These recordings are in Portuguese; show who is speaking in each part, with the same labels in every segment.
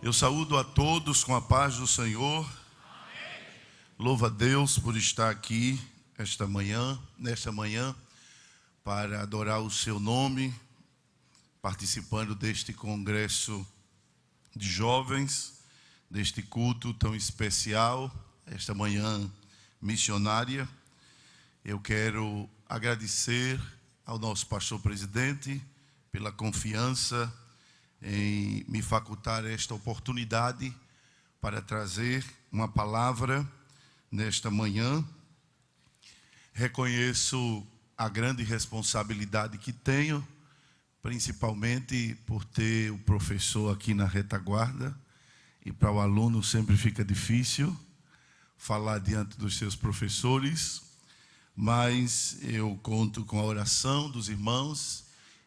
Speaker 1: Eu saúdo a todos com a paz do Senhor. Amém. Louvo a Deus por estar aqui nesta manhã, para adorar o seu nome, participando deste congresso de jovens, deste culto tão especial, esta manhã missionária. Eu quero agradecer ao nosso pastor presidente pela confiança em me facultar esta oportunidade para trazer uma palavra nesta manhã. Reconheço a grande responsabilidade que tenho, principalmente por ter o professor aqui na retaguarda, e para o aluno sempre fica difícil falar diante dos seus professores, mas eu conto com a oração dos irmãos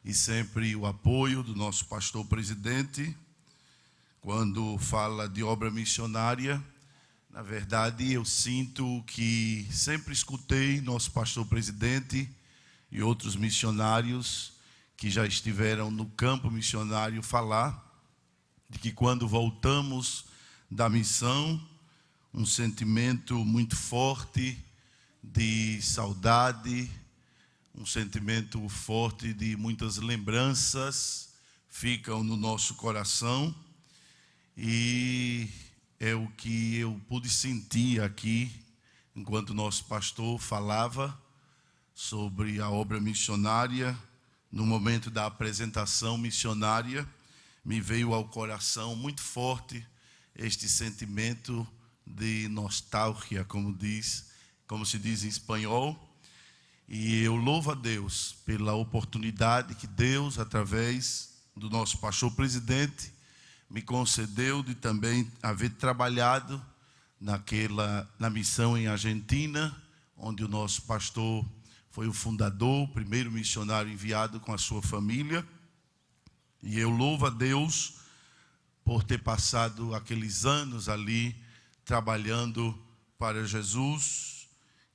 Speaker 1: e sempre o apoio do nosso pastor presidente. Quando fala de obra missionária, na verdade eu sinto que sempre escutei nosso pastor presidente e outros missionários que já estiveram no campo missionário falar de que quando voltamos da missão, um sentimento muito forte de saudade, um sentimento forte de muitas lembranças ficam no nosso coração, e é o que eu pude sentir aqui enquanto nosso pastor falava sobre a obra missionária. No momento da apresentação missionária, me veio ao coração muito forte este sentimento de nostalgia, como se diz em espanhol. E eu louvo a Deus pela oportunidade que Deus, através do nosso pastor presidente, me concedeu de também haver trabalhado na missão em Argentina, onde o nosso pastor foi o fundador, o primeiro missionário enviado com a sua família. E eu louvo a Deus por ter passado aqueles anos ali trabalhando para Jesus,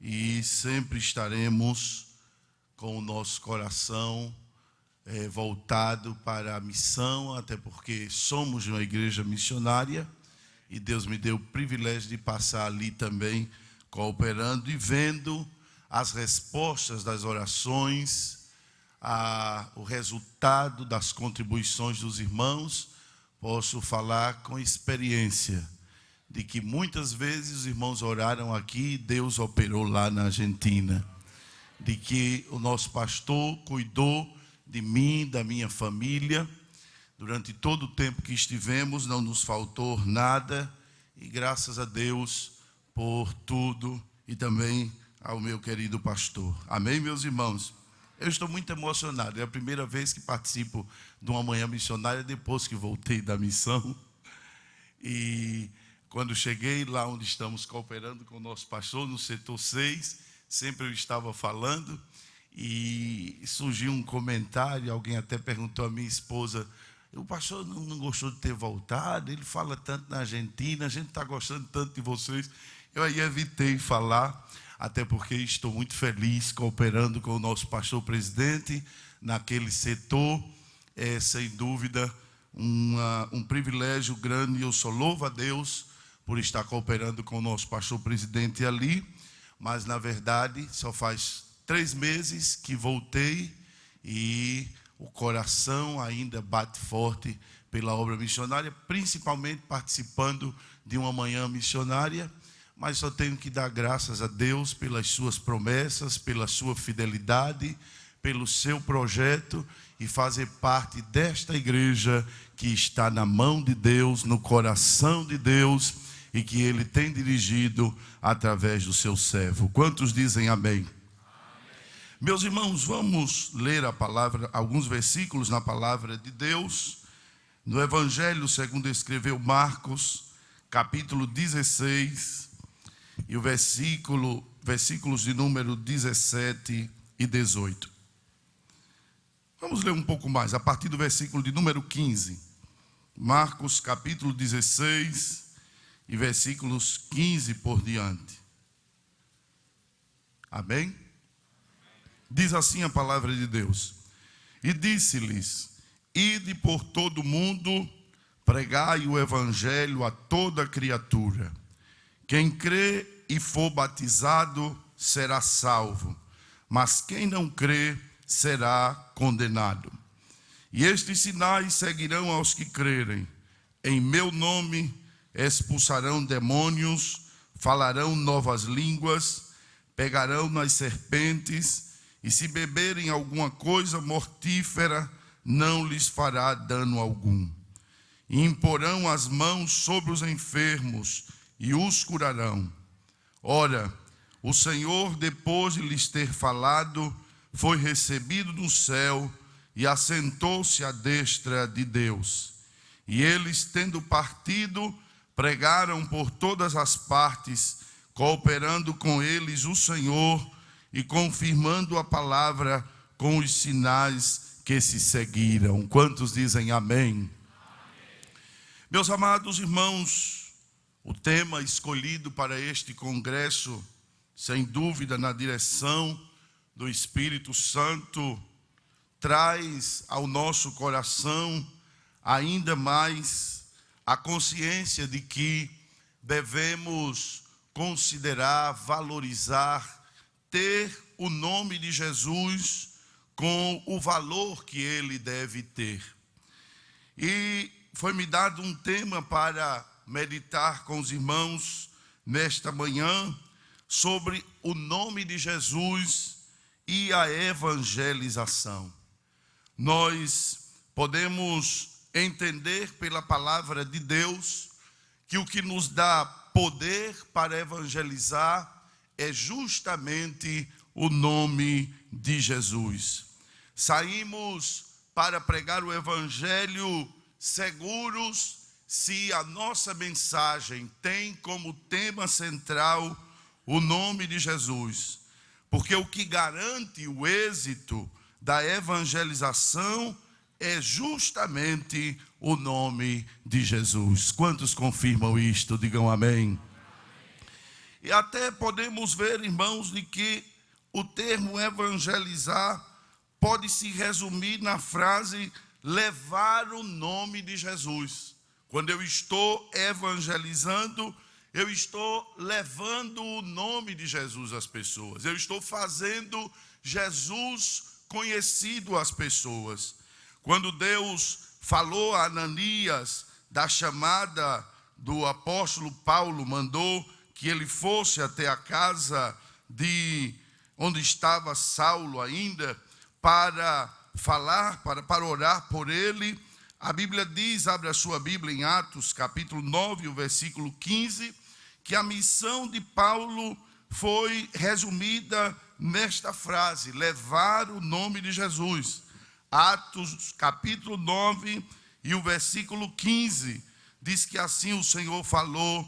Speaker 1: e sempre estaremos com o nosso coração voltado para a missão, até porque somos uma igreja missionária e Deus me deu o privilégio de passar ali também cooperando e vendo as respostas das orações, o resultado das contribuições dos irmãos. Posso falar com experiência de que muitas vezes os irmãos oraram aqui e Deus operou lá na Argentina, de que o nosso pastor cuidou de mim, da minha família, durante todo o tempo que estivemos, não nos faltou nada, e graças a Deus por tudo, e também ao meu querido pastor. Amém, meus irmãos? Eu estou muito emocionado, é a primeira vez que participo de uma manhã missionária depois que voltei da missão, e quando cheguei lá onde estamos cooperando com o nosso pastor, no setor 6, sempre eu estava falando, e surgiu um comentário, alguém até perguntou à minha esposa: o pastor não gostou de ter voltado, ele fala tanto na Argentina, a gente está gostando tanto de vocês. Eu aí evitei falar, até porque estou muito feliz cooperando com o nosso pastor presidente naquele setor. É sem dúvida um privilégio grande, e eu só louvo a Deus por estar cooperando com o nosso pastor presidente ali. Mas na verdade só faz 3 meses que voltei, e o coração ainda bate forte pela obra missionária, principalmente participando de uma manhã missionária. Mas só tenho que dar graças a Deus pelas suas promessas, pela sua fidelidade, pelo seu projeto, e fazer parte desta igreja que está na mão de Deus, no coração de Deus, e que Ele tem dirigido através do seu servo. Quantos dizem amém? Amém. Meus irmãos, vamos ler a palavra, alguns versículos na palavra de Deus, no Evangelho segundo escreveu Marcos, capítulo 16, e o versículos de número 17 e 18. Vamos ler um pouco mais, a partir do versículo de número 15. Marcos, capítulo 16, e versículos 15 por diante. Amém? Diz assim a palavra de Deus: e disse-lhes: ide por todo o mundo, pregai o evangelho a toda criatura. Quem crê e for batizado será salvo, mas quem não crê será condenado. E estes sinais seguirão aos que crerem. Em meu nome expulsarão demônios, falarão novas línguas, pegarão nas serpentes, e se beberem alguma coisa mortífera, não lhes fará dano algum. E imporão as mãos sobre os enfermos e os curarão. Ora, o Senhor, depois de lhes ter falado, foi recebido no céu e assentou-se à destra de Deus. E eles, tendo partido, pregaram por todas as partes, cooperando com eles o Senhor e confirmando a palavra com os sinais que se seguiram. Quantos dizem amém? Meus amados irmãos, o tema escolhido para este congresso, sem dúvida na direção do Espírito Santo, traz ao nosso coração ainda mais a consciência de que devemos considerar, valorizar, ter o nome de Jesus com o valor que ele deve ter. E foi-me dado um tema para meditar com os irmãos nesta manhã sobre o nome de Jesus e a evangelização. Nós podemos entender pela palavra de Deus que o que nos dá poder para evangelizar é justamente o nome de Jesus. Saímos para pregar o evangelho seguros se a nossa mensagem tem como tema central o nome de Jesus. Porque o que garante o êxito da evangelização é justamente o nome de Jesus. Quantos confirmam isto? Digam amém. E até podemos ver, irmãos, de que o termo evangelizar pode se resumir na frase levar o nome de Jesus. Quando eu estou evangelizando, eu estou levando o nome de Jesus às pessoas. Eu estou fazendo Jesus conhecido às pessoas. Quando Deus falou a Ananias da chamada do apóstolo Paulo, mandou que ele fosse até a casa de onde estava Saulo ainda, para falar, para orar por ele. A Bíblia diz, abre a sua Bíblia em Atos capítulo 9, o versículo 15, que a missão de Paulo foi resumida nesta frase, levar o nome de Jesus. Atos capítulo 9 e o versículo 15, diz que assim o Senhor falou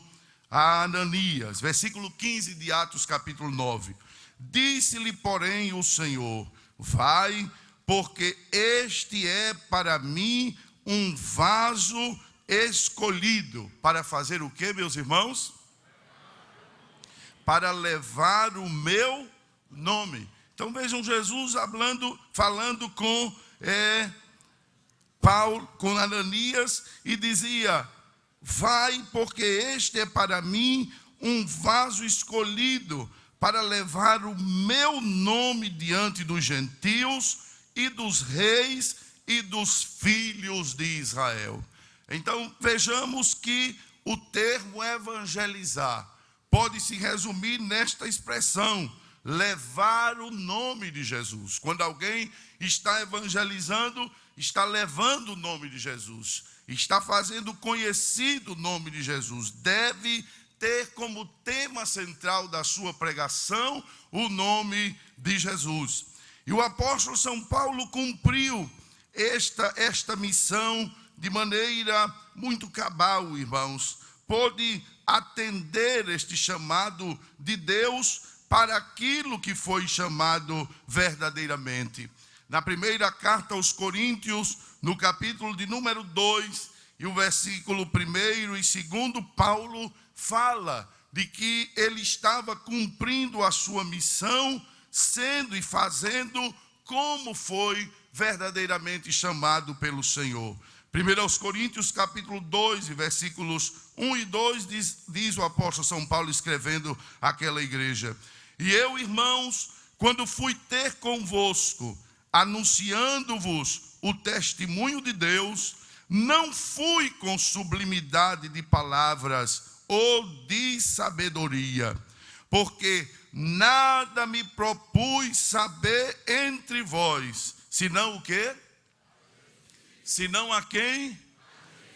Speaker 1: a Ananias. Versículo 15 de Atos capítulo 9. Disse-lhe, porém, o Senhor, vai, porque este é para mim um vaso escolhido. Para fazer o que, meus irmãos? Para levar o meu nome. Então vejam Jesus falando com Paulo, com Ananias, e dizia, vai, porque este é para mim um vaso escolhido, para levar o meu nome diante dos gentios e dos reis e dos filhos de Israel. Então vejamos que o termo evangelizar pode se resumir nesta expressão, levar o nome de Jesus. Quando alguém está evangelizando, está levando o nome de Jesus, está fazendo conhecido o nome de Jesus, deve ter como tema central da sua pregação o nome de Jesus. E o apóstolo São Paulo cumpriu esta missão de maneira muito cabal, irmãos. Pôde atender este chamado de Deus para aquilo que foi chamado verdadeiramente. Na primeira carta aos Coríntios, no capítulo de número 2, e o versículo 1 e 2, Paulo fala de que ele estava cumprindo a sua missão, sendo e fazendo como foi verdadeiramente chamado pelo Senhor. 1 Coríntios capítulo 2, versículos 1 e 2, diz o apóstolo São Paulo escrevendo àquela igreja: e eu, irmãos, quando fui ter convosco, anunciando-vos o testemunho de Deus, não fui com sublimidade de palavras ou de sabedoria, porque nada me propus saber entre vós, senão o quê? Senão a quem?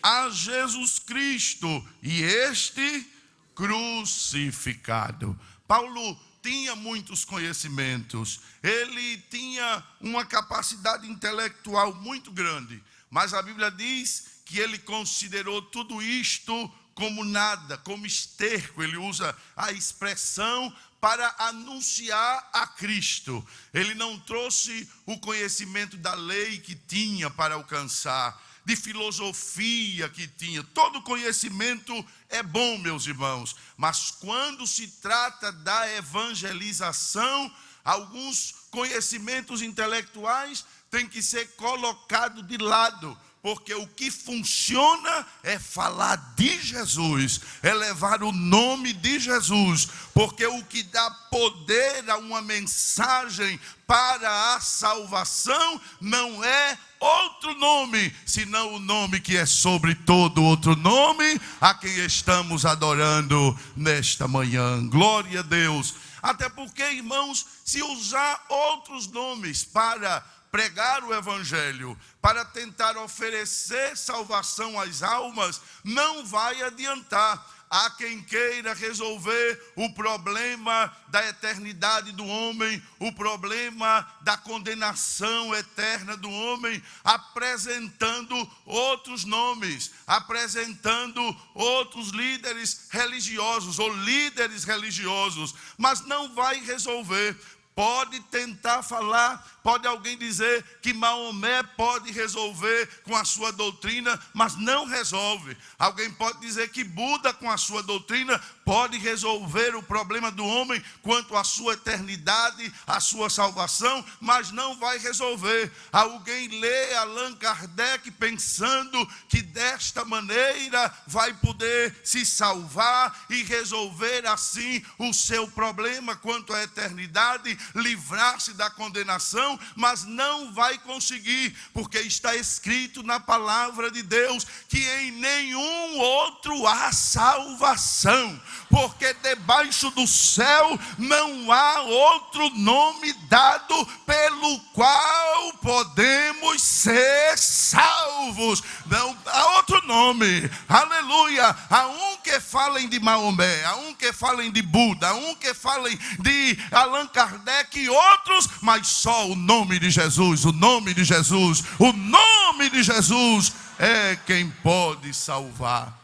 Speaker 1: A Jesus Cristo, e este crucificado. Paulo tinha muitos conhecimentos, ele tinha uma capacidade intelectual muito grande, mas a Bíblia diz que ele considerou tudo isto como nada, como esterco. Ele usa a expressão para anunciar a Cristo. Ele não trouxe o conhecimento da lei que tinha para alcançar, de filosofia que tinha. Todo conhecimento é bom, meus irmãos, mas quando se trata da evangelização, alguns conhecimentos intelectuais têm que ser colocados de lado, porque o que funciona é falar de Jesus, é levar o nome de Jesus, porque o que dá poder a uma mensagem para a salvação não é outro nome, senão o nome que é sobre todo outro nome, a quem estamos adorando nesta manhã. Glória a Deus. Até porque, irmãos, se usar outros nomes para pregar o evangelho, para tentar oferecer salvação às almas, não vai adiantar. Há quem queira resolver o problema da eternidade do homem, o problema da condenação eterna do homem, apresentando outros nomes, apresentando outros líderes religiosos ou líderes religiosos, mas não vai resolver. Pode tentar falar, pode alguém dizer que Maomé pode resolver com a sua doutrina, mas não resolve. Alguém pode dizer que Buda, com a sua doutrina, pode resolver o problema do homem quanto à sua eternidade, à sua salvação, mas não vai resolver. Alguém lê Allan Kardec pensando que desta maneira vai poder se salvar e resolver assim o seu problema quanto à eternidade, livrar-se da condenação, mas não vai conseguir, porque está escrito na palavra de Deus que em nenhum outro há salvação, porque debaixo do céu não há outro nome dado pelo qual podemos ser salvos. Não há outro nome, aleluia. Há um que falem de Maomé, há um que falem de Buda, há um que falem de Allan Kardec e outros, mas só o nome de Jesus, o nome de Jesus, o nome de Jesus é quem pode salvar.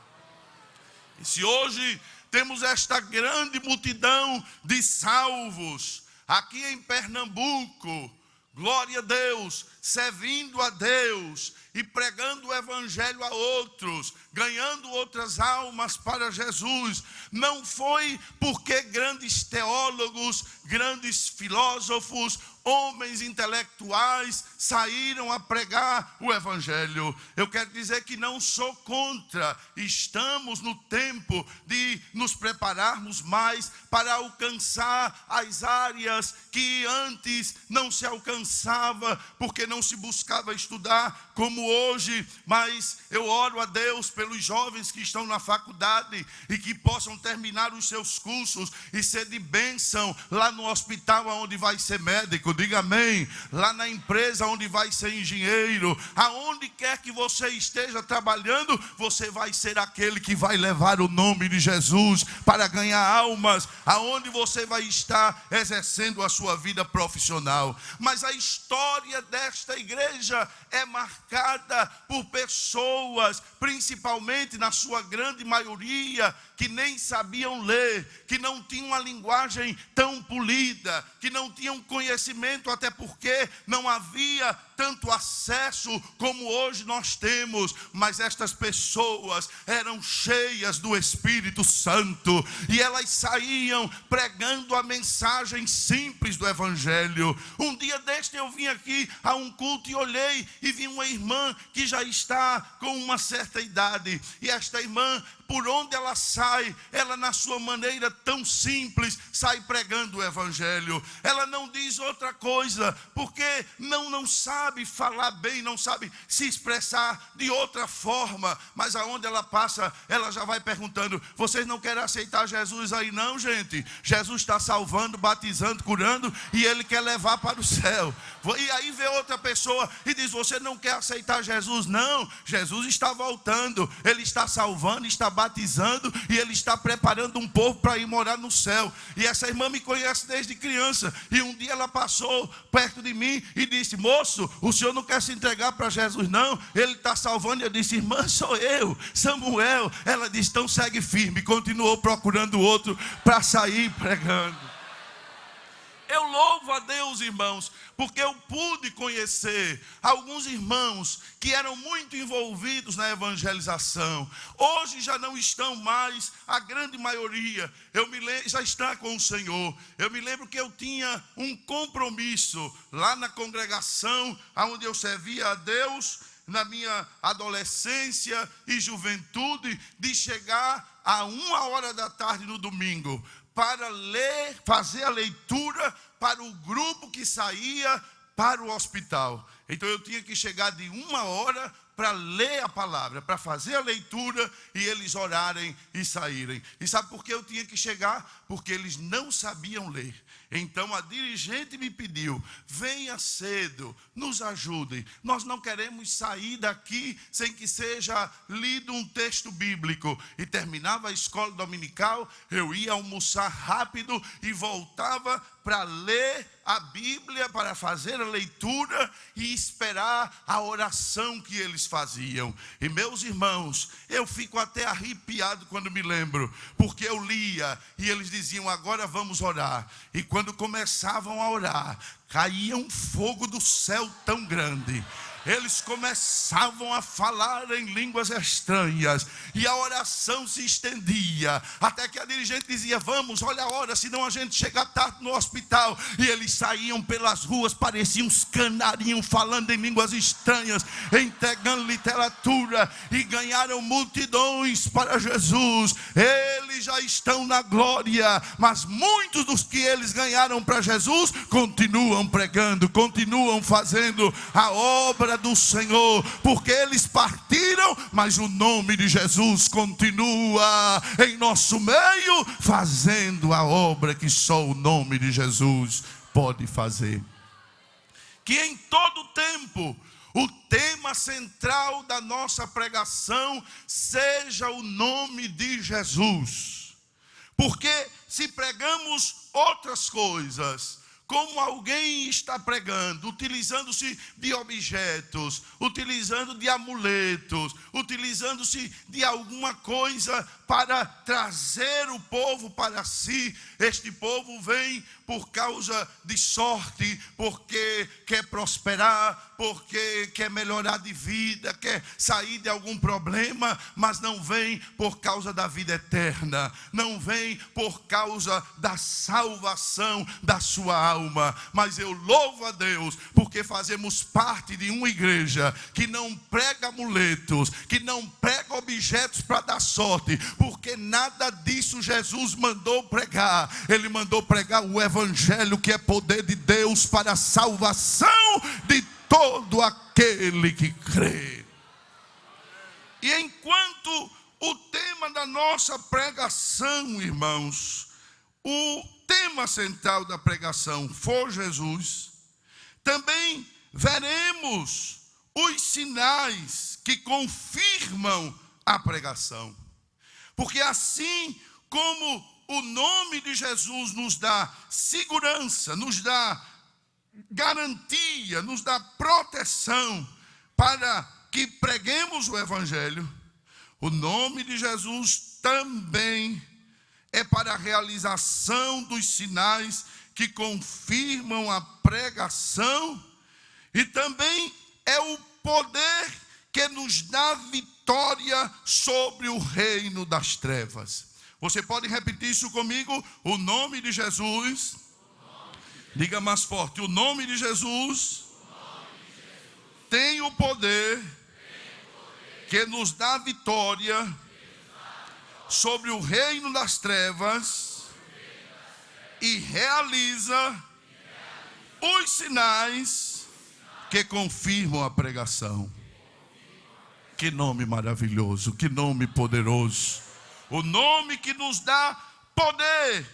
Speaker 1: E se hoje temos esta grande multidão de salvos aqui em Pernambuco, glória a Deus, servindo a Deus e pregando o evangelho a outros, ganhando outras almas para Jesus, não foi porque grandes teólogos, grandes filósofos, homens intelectuais saíram a pregar o evangelho. Eu quero dizer que não sou contra. Estamos no tempo de nos prepararmos mais para alcançar as áreas que antes não se alcançava, porque não se buscava estudar como hoje. Mas eu oro a Deus pelos jovens que estão na faculdade e que possam terminar os seus cursos e ser de bênção lá no hospital onde vai ser médico, diga amém, lá na empresa onde vai ser engenheiro, aonde quer que você esteja trabalhando, você vai ser aquele que vai levar o nome de Jesus para ganhar almas, aonde você vai estar exercendo a sua vida profissional. Mas a história desta igreja é marcada por pessoas, principalmente na sua grande maioria, que nem sabiam ler, que não tinham uma linguagem tão polida, que não tinham conhecimento, até porque não havia tanto acesso como hoje nós temos, mas estas pessoas eram cheias do Espírito Santo e elas saíam pregando a mensagem simples do Evangelho. Um dia deste eu vim aqui a um culto e olhei e vi uma irmã que já está com uma certa idade, e esta irmã, por onde ela sai, ela na sua maneira tão simples, sai pregando o Evangelho. Ela não diz outra coisa, porque não sabe falar bem, não sabe se expressar de outra forma, mas aonde ela passa, ela já vai perguntando: vocês não querem aceitar Jesus aí não, gente? Jesus está salvando, batizando, curando, e Ele quer levar para o céu. E aí vê outra pessoa e diz: você não quer aceitar Jesus? Não, Jesus está voltando, Ele está salvando, está batizando, e Ele está preparando um povo para ir morar no céu. E essa irmã me conhece desde criança, e um dia ela passou perto de mim e disse: moço, o senhor não quer se entregar para Jesus não? Ele está salvando. Eu disse: irmã, sou eu, Samuel. Ela disse: então segue firme. Continuou procurando outro para sair pregando. Eu louvo a Deus, irmãos, porque eu pude conhecer alguns irmãos que eram muito envolvidos na evangelização. Hoje já não estão mais, a grande maioria já está com o Senhor. Eu me lembro que eu tinha um compromisso lá na congregação onde eu servia a Deus na minha adolescência e juventude, de chegar a 1h no domingo para ler, fazer a leitura para o grupo que saía para o hospital. Então eu tinha que chegar de 1h para ler a palavra, para fazer a leitura e eles orarem e saírem. E sabe por que eu tinha que chegar? Porque eles não sabiam ler. Então a dirigente me pediu: venha cedo, nos ajudem. Nós não queremos sair daqui sem que seja lido um texto bíblico. E terminava a escola dominical, eu ia almoçar rápido e voltava para ler a Bíblia, para fazer a leitura e esperar a oração que eles faziam. E meus irmãos, eu fico até arrepiado quando me lembro, porque eu lia e eles diziam: agora vamos orar. E quando começavam a orar, caía um fogo do céu tão grande. Eles começavam a falar em línguas estranhas e a oração se estendia, até que a dirigente dizia: vamos, olha a hora, senão a gente chega tarde no hospital. E eles saíam pelas ruas, pareciam uns canarinhos falando em línguas estranhas, entregando literatura, e ganharam multidões para Jesus. Eles já estão na glória, mas muitos dos que eles ganharam para Jesus continuam pregando, continuam fazendo a obra do Senhor, porque eles partiram, mas o nome de Jesus continua em nosso meio, fazendo a obra que só o nome de Jesus pode fazer. Que em todo tempo o tema central da nossa pregação seja o nome de Jesus, porque se pregamos outras coisas, como alguém está pregando, utilizando-se de objetos, utilizando de amuletos, utilizando-se de alguma coisa para trazer o povo para si, este povo vem por causa de sorte, porque quer prosperar, porque quer melhorar de vida, quer sair de algum problema, mas não vem por causa da vida eterna, não vem por causa da salvação da sua alma. Mas eu louvo a Deus, porque fazemos parte de uma igreja que não prega amuletos, que não prega objetos para dar sorte, porque nada disso Jesus mandou pregar. Ele mandou pregar o Evangelho, que é poder de Deus para a salvação de todo aquele que crê. E enquanto o tema da nossa pregação, irmãos, o tema central da pregação for Jesus, também veremos os sinais que confirmam a pregação. Porque assim como o nome de Jesus nos dá segurança, nos dá garantia, nos dá proteção para que preguemos o Evangelho, o nome de Jesus também é para a realização dos sinais que confirmam a pregação e também é o poder que nos dá vitória sobre o reino das trevas. Você pode repetir isso comigo? O nome de Jesus. Diga mais forte. O nome de Jesus tem o poder que nos dá vitória sobre o reino das trevas e realiza os sinais que confirmam a pregação. Que nome maravilhoso, que nome poderoso. O nome que nos dá poder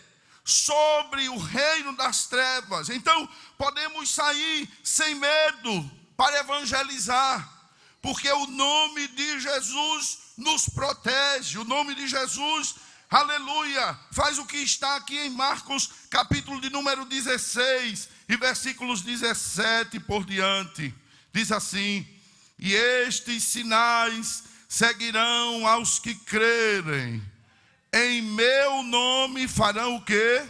Speaker 1: sobre o reino das trevas. Então, podemos sair sem medo para evangelizar, porque o nome de Jesus nos protege. O nome de Jesus, aleluia, faz o que está aqui em Marcos, capítulo de número 16, e versículos 17 por diante. Diz assim: e estes sinais seguirão aos que crerem. Em meu nome farão o quê?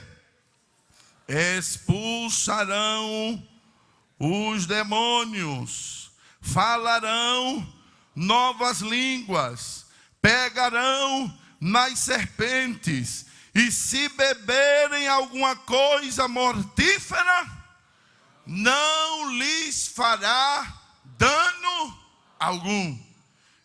Speaker 1: Expulsarão os demônios, falarão novas línguas, pegarão nas serpentes, e se beberem alguma coisa mortífera, não lhes fará dano algum.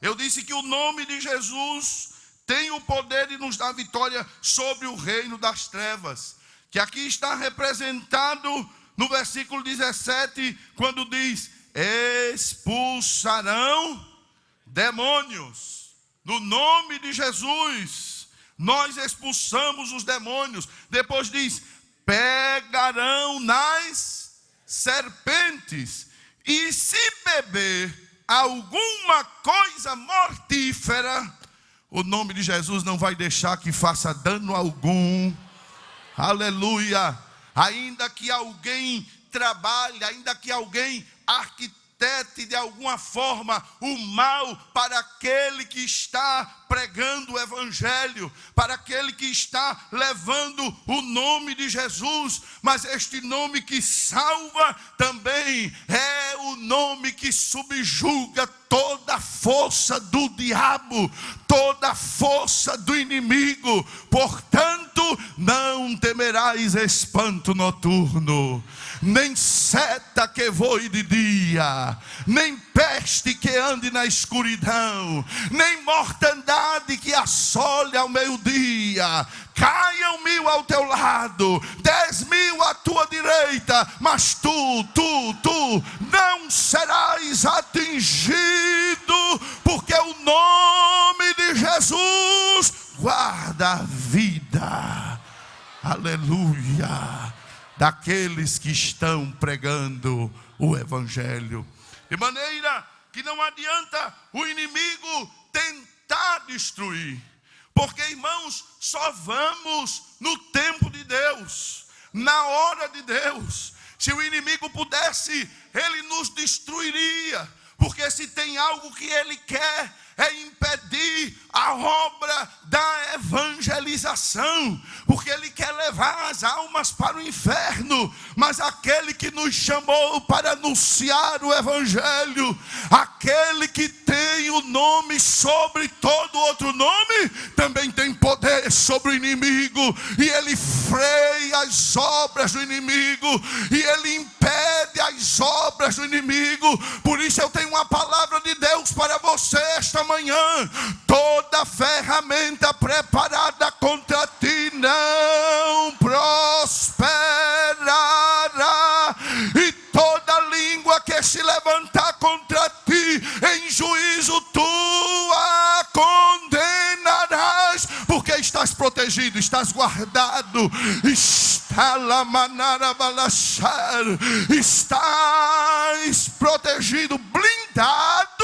Speaker 1: Eu disse que o nome de Jesus tem o poder de nos dar vitória sobre o reino das trevas, que aqui está representado no versículo 17, quando diz: expulsarão demônios. No nome de Jesus, nós expulsamos os demônios. Depois diz: pegarão nas serpentes, e se beber alguma coisa mortífera, o nome de Jesus não vai deixar que faça dano algum. Aleluia. Ainda que alguém trabalhe, ainda que alguém arquitete de alguma forma o mal para aquele que está pregando o evangelho, para aquele que está levando o nome de Jesus, mas este nome que salva também é o nome que subjuga toda a força do diabo, toda a força do inimigo. Portanto, não temerás espanto noturno, nem seta que voe de dia, nem peste que ande na escuridão, nem mortandade que assole ao meio-dia. Caiam 1000 ao teu lado, 10.000 à tua direita, mas tu não serás atingido, porque o nome de Jesus guarda a vida, aleluia, daqueles que estão pregando o evangelho. De maneira que não adianta o inimigo tentar destruir, porque, irmãos, só vamos no tempo de Deus, na hora de Deus. Se o inimigo pudesse, ele nos destruiria, porque se tem algo que ele quer é impedir a obra da evangelização, porque ele quer levar as almas para o inferno. Mas aquele que nos chamou para anunciar o evangelho, aquele que tem o nome sobre todo outro nome, também tem poder sobre o inimigo, e ele freia as obras do inimigo, e ele impede as obras do inimigo. Por isso eu tenho uma palavra de Deus para você esta manhã: toda ferramenta preparada contra ti não prosperará, e toda língua que se levantar contra ti em juízo tu a condenarás, porque estás protegido, estás guardado, estás protegido, blindado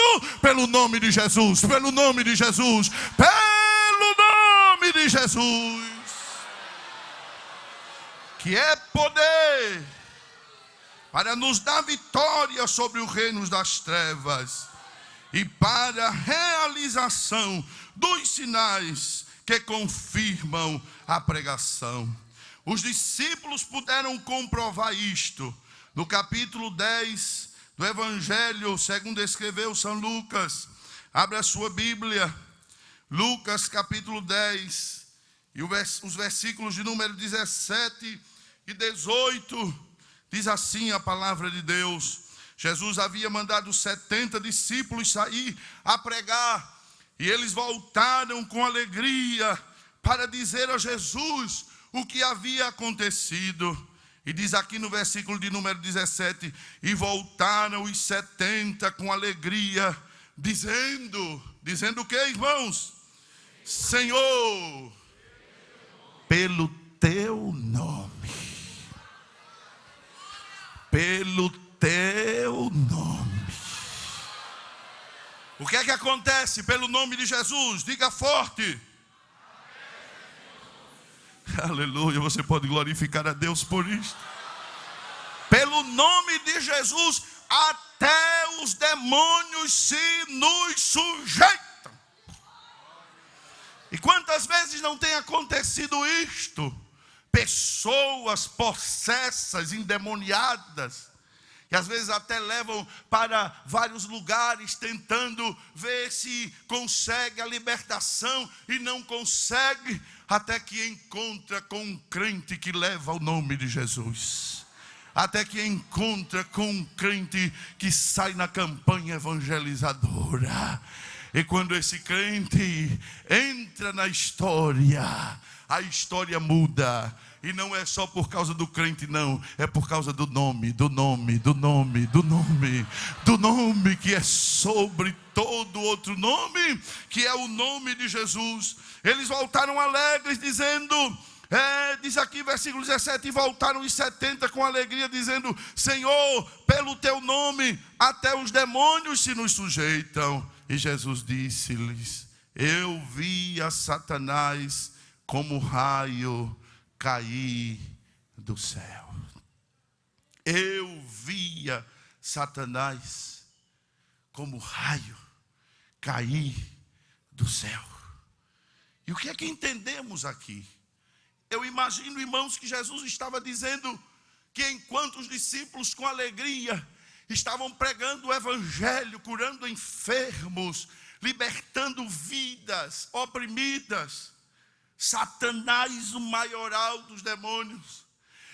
Speaker 1: pelo nome de Jesus, pelo nome de Jesus, pelo nome de Jesus, que é poder para nos dar vitória sobre o reino das trevas e para a realização dos sinais que confirmam a pregação. Os discípulos puderam comprovar isto no capítulo 10, do Evangelho segundo escreveu São Lucas. Abre a sua Bíblia, Lucas capítulo 10, e os versículos de número 17 e 18, diz assim a palavra de Deus. Jesus havia mandado 70 discípulos sair a pregar, e eles voltaram com alegria para dizer a Jesus o que havia acontecido. E diz aqui no versículo de número 17, e voltaram os 70 com alegria, dizendo o que, irmãos? Senhor, pelo teu nome, pelo teu nome. O que é que acontece pelo nome de Jesus? Diga forte. Aleluia, você pode glorificar a Deus por isto. Pelo nome de Jesus, até os demônios se nos sujeitam. E quantas vezes não tem acontecido isto? Pessoas possessas, endemoniadas, que às vezes até levam para vários lugares tentando ver se consegue a libertação e não consegue, até que encontra com um crente que leva o nome de Jesus, até que encontra com um crente que sai na campanha evangelizadora. E quando esse crente entra na história, a história muda. E não é só por causa do crente, não. É por causa do nome, do nome, do nome, do nome, do nome que é sobre todo outro nome, que é o nome de Jesus. Eles voltaram alegres, dizendo, diz aqui versículo 17, e voltaram os 70 com alegria, dizendo, Senhor, pelo teu nome, até os demônios se nos sujeitam. E Jesus disse-lhes, eu vi a Satanás como raio cair do céu. Eu via Satanás como raio cair do céu. E o que é que entendemos aqui? Eu imagino, irmãos, que Jesus estava dizendo que enquanto os discípulos com alegria estavam pregando o evangelho, curando enfermos, libertando vidas oprimidas, Satanás, o maioral dos demônios,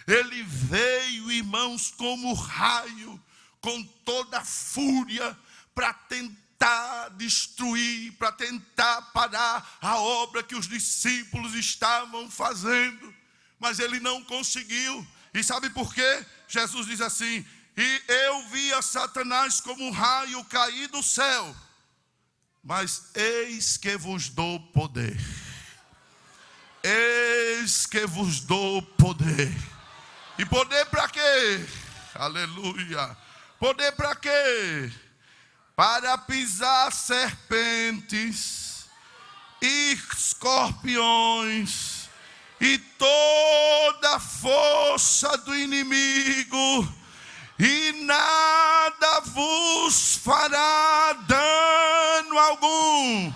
Speaker 1: ele veio, irmãos, como raio, com toda a fúria, para tentar destruir, para tentar parar a obra que os discípulos estavam fazendo. Mas ele não conseguiu. E sabe por quê? Jesus diz assim, e eu via Satanás como um raio cair do céu, mas eis que vos dou poder. Eis que vos dou poder. E poder para quê? Aleluia. Poder para quê? Para pisar serpentes e escorpiões e toda a força do inimigo, e nada vos fará dano algum.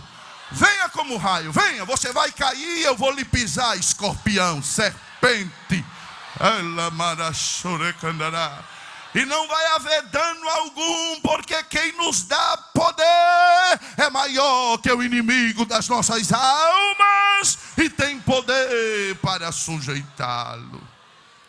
Speaker 1: Venha como raio, venha, você vai cair, eu vou lhe pisar, escorpião, serpente, e não vai haver dano algum, porque quem nos dá poder é maior que o inimigo das nossas almas, e tem poder para sujeitá-lo.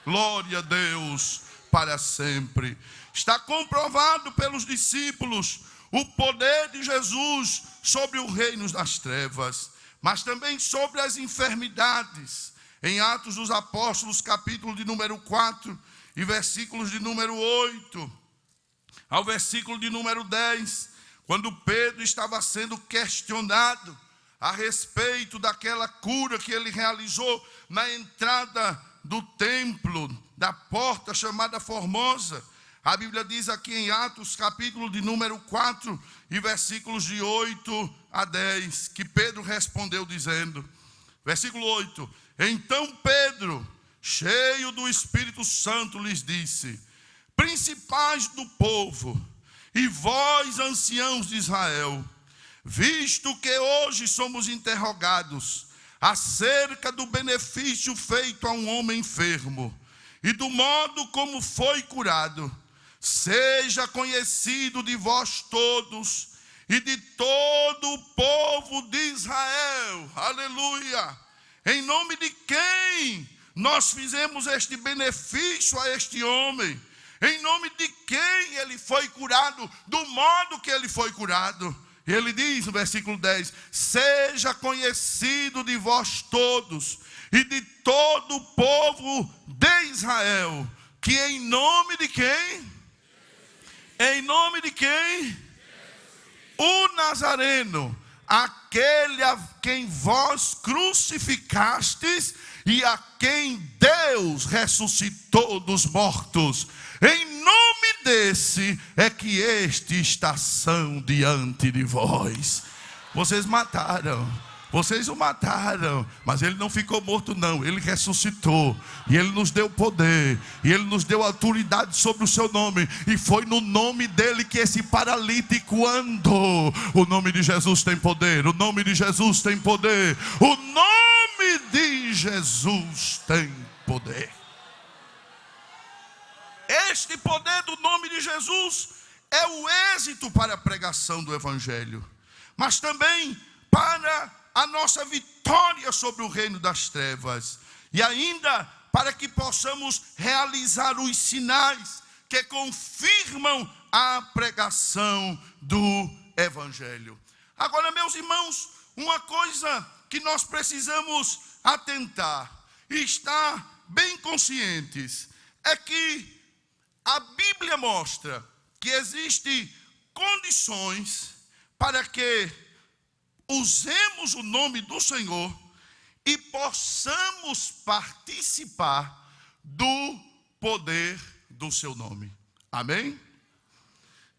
Speaker 1: Glória a Deus para sempre. Está comprovado pelos discípulos o poder de Jesus sobre o reino das trevas, mas também sobre as enfermidades. Em Atos dos Apóstolos, capítulo de número 4, e versículos de número 8 ao versículo de número 10, quando Pedro estava sendo questionado a respeito daquela cura que ele realizou na entrada do templo, da porta chamada Formosa. A Bíblia diz aqui em Atos, capítulo de número 4, e versículos de 8 a 10, que Pedro respondeu dizendo, versículo 8, então Pedro, cheio do Espírito Santo, lhes disse, principais do povo, e vós, anciãos de Israel, visto que hoje somos interrogados acerca do benefício feito a um homem enfermo, e do modo como foi curado, seja conhecido de vós todos e de todo o povo de Israel. Aleluia! Em nome de quem nós fizemos este benefício a este homem? Em nome de quem ele foi curado, do modo que ele foi curado? E ele diz no versículo 10: seja conhecido de vós todos e de todo o povo de Israel, que em nome de quem? Em nome de quem? O Nazareno, aquele a quem vós crucificastes e a quem Deus ressuscitou dos mortos. Em nome desse é que este está são diante de vós. Vocês mataram, vocês o mataram, mas ele não ficou morto não, ele ressuscitou, e ele nos deu poder, e ele nos deu autoridade sobre o seu nome, e foi no nome dele que esse paralítico andou. O nome de Jesus tem poder, o nome de Jesus tem poder, o nome de Jesus tem poder. Este poder do nome de Jesus é o êxito para a pregação do Evangelho, mas também para a nossa vitória sobre o reino das trevas, e ainda para que possamos realizar os sinais que confirmam a pregação do Evangelho. Agora, meus irmãos, uma coisa que nós precisamos atentar e estar bem conscientes é que a Bíblia mostra que existem condições para que usemos o nome do Senhor e possamos participar do poder do seu nome. Amém?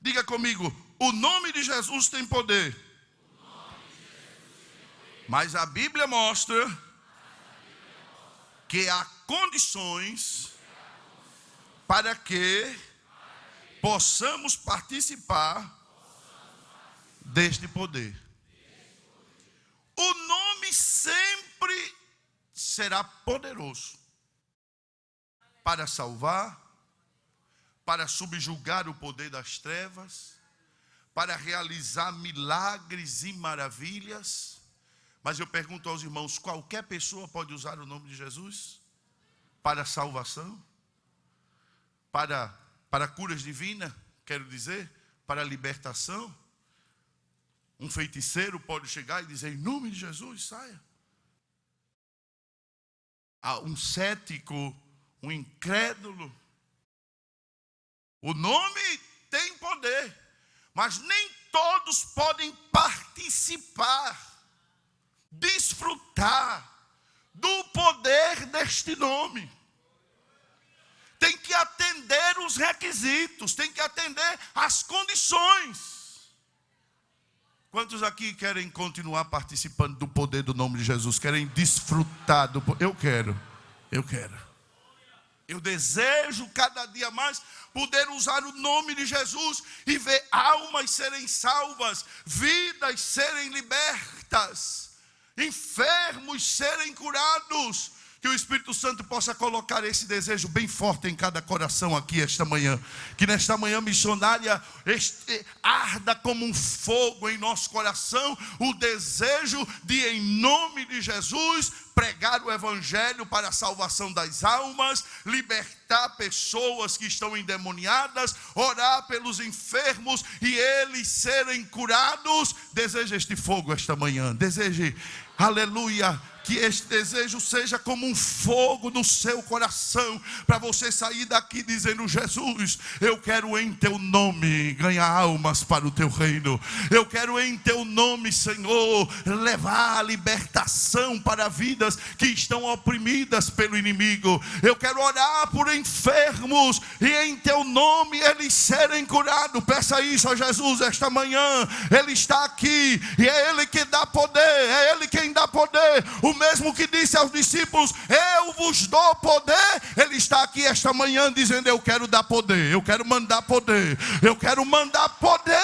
Speaker 1: Diga comigo: o nome de Jesus tem poder. Mas a Bíblia mostra que há condições para que possamos participar deste poder. O nome sempre será poderoso para salvar, para subjugar o poder das trevas, para realizar milagres e maravilhas. Mas eu pergunto aos irmãos: qualquer pessoa pode usar o nome de Jesus para salvação? Para curas divinas, quero dizer, para libertação? Um feiticeiro pode chegar e dizer: em nome de Jesus, saia. Um cético, um incrédulo. O nome tem poder, mas nem todos podem participar, desfrutar do poder deste nome. Tem que atender os requisitos, tem que atender as condições. Quantos aqui querem continuar participando do poder do nome de Jesus? Querem desfrutar do poder? Eu quero. Eu desejo cada dia mais poder usar o nome de Jesus e ver almas serem salvas, vidas serem libertas, enfermos serem curados. Que o Espírito Santo possa colocar esse desejo bem forte em cada coração aqui esta manhã. Que nesta manhã missionária arda como um fogo em nosso coração o desejo de, em nome de Jesus, pregar o Evangelho para a salvação das almas, libertar pessoas que estão endemoniadas, orar pelos enfermos e eles serem curados. Deseje este fogo esta manhã. Deseje, aleluia, que este desejo seja como um fogo no seu coração, para você sair daqui dizendo: Jesus, eu quero em teu nome ganhar almas para o teu reino. Eu quero em teu nome, Senhor, levar a libertação para vidas que estão oprimidas pelo inimigo. Eu quero orar por enfermos e em teu nome eles serem curados. Peça isso a Jesus esta manhã. Ele está aqui e é Ele que dá poder, é Ele quem dá poder. O mesmo que disse aos discípulos: eu vos dou poder. Ele está aqui esta manhã dizendo: eu quero dar poder, eu quero mandar poder, eu quero mandar poder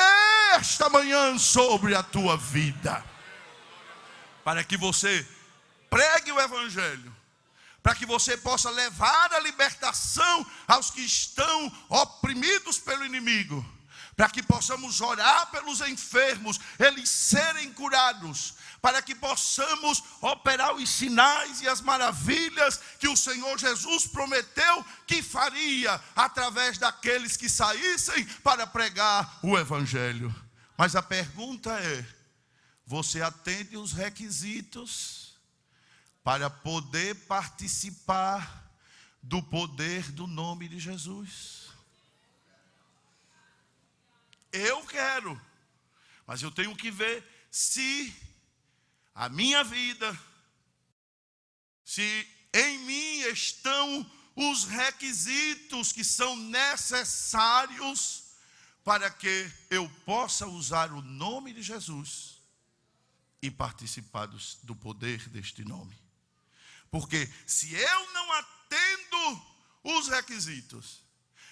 Speaker 1: esta manhã sobre a tua vida, para que você pregue o Evangelho, para que você possa levar a libertação aos que estão oprimidos pelo inimigo, para que possamos orar pelos enfermos, eles serem curados, para que possamos operar os sinais e as maravilhas que o Senhor Jesus prometeu que faria através daqueles que saíssem para pregar o Evangelho. Mas a pergunta é: você atende os requisitos para poder participar do poder do nome de Jesus? Eu quero, mas eu tenho que ver se a minha vida, se em mim estão os requisitos que são necessários para que eu possa usar o nome de Jesus e participar do poder deste nome. Porque se eu não atendo os requisitos,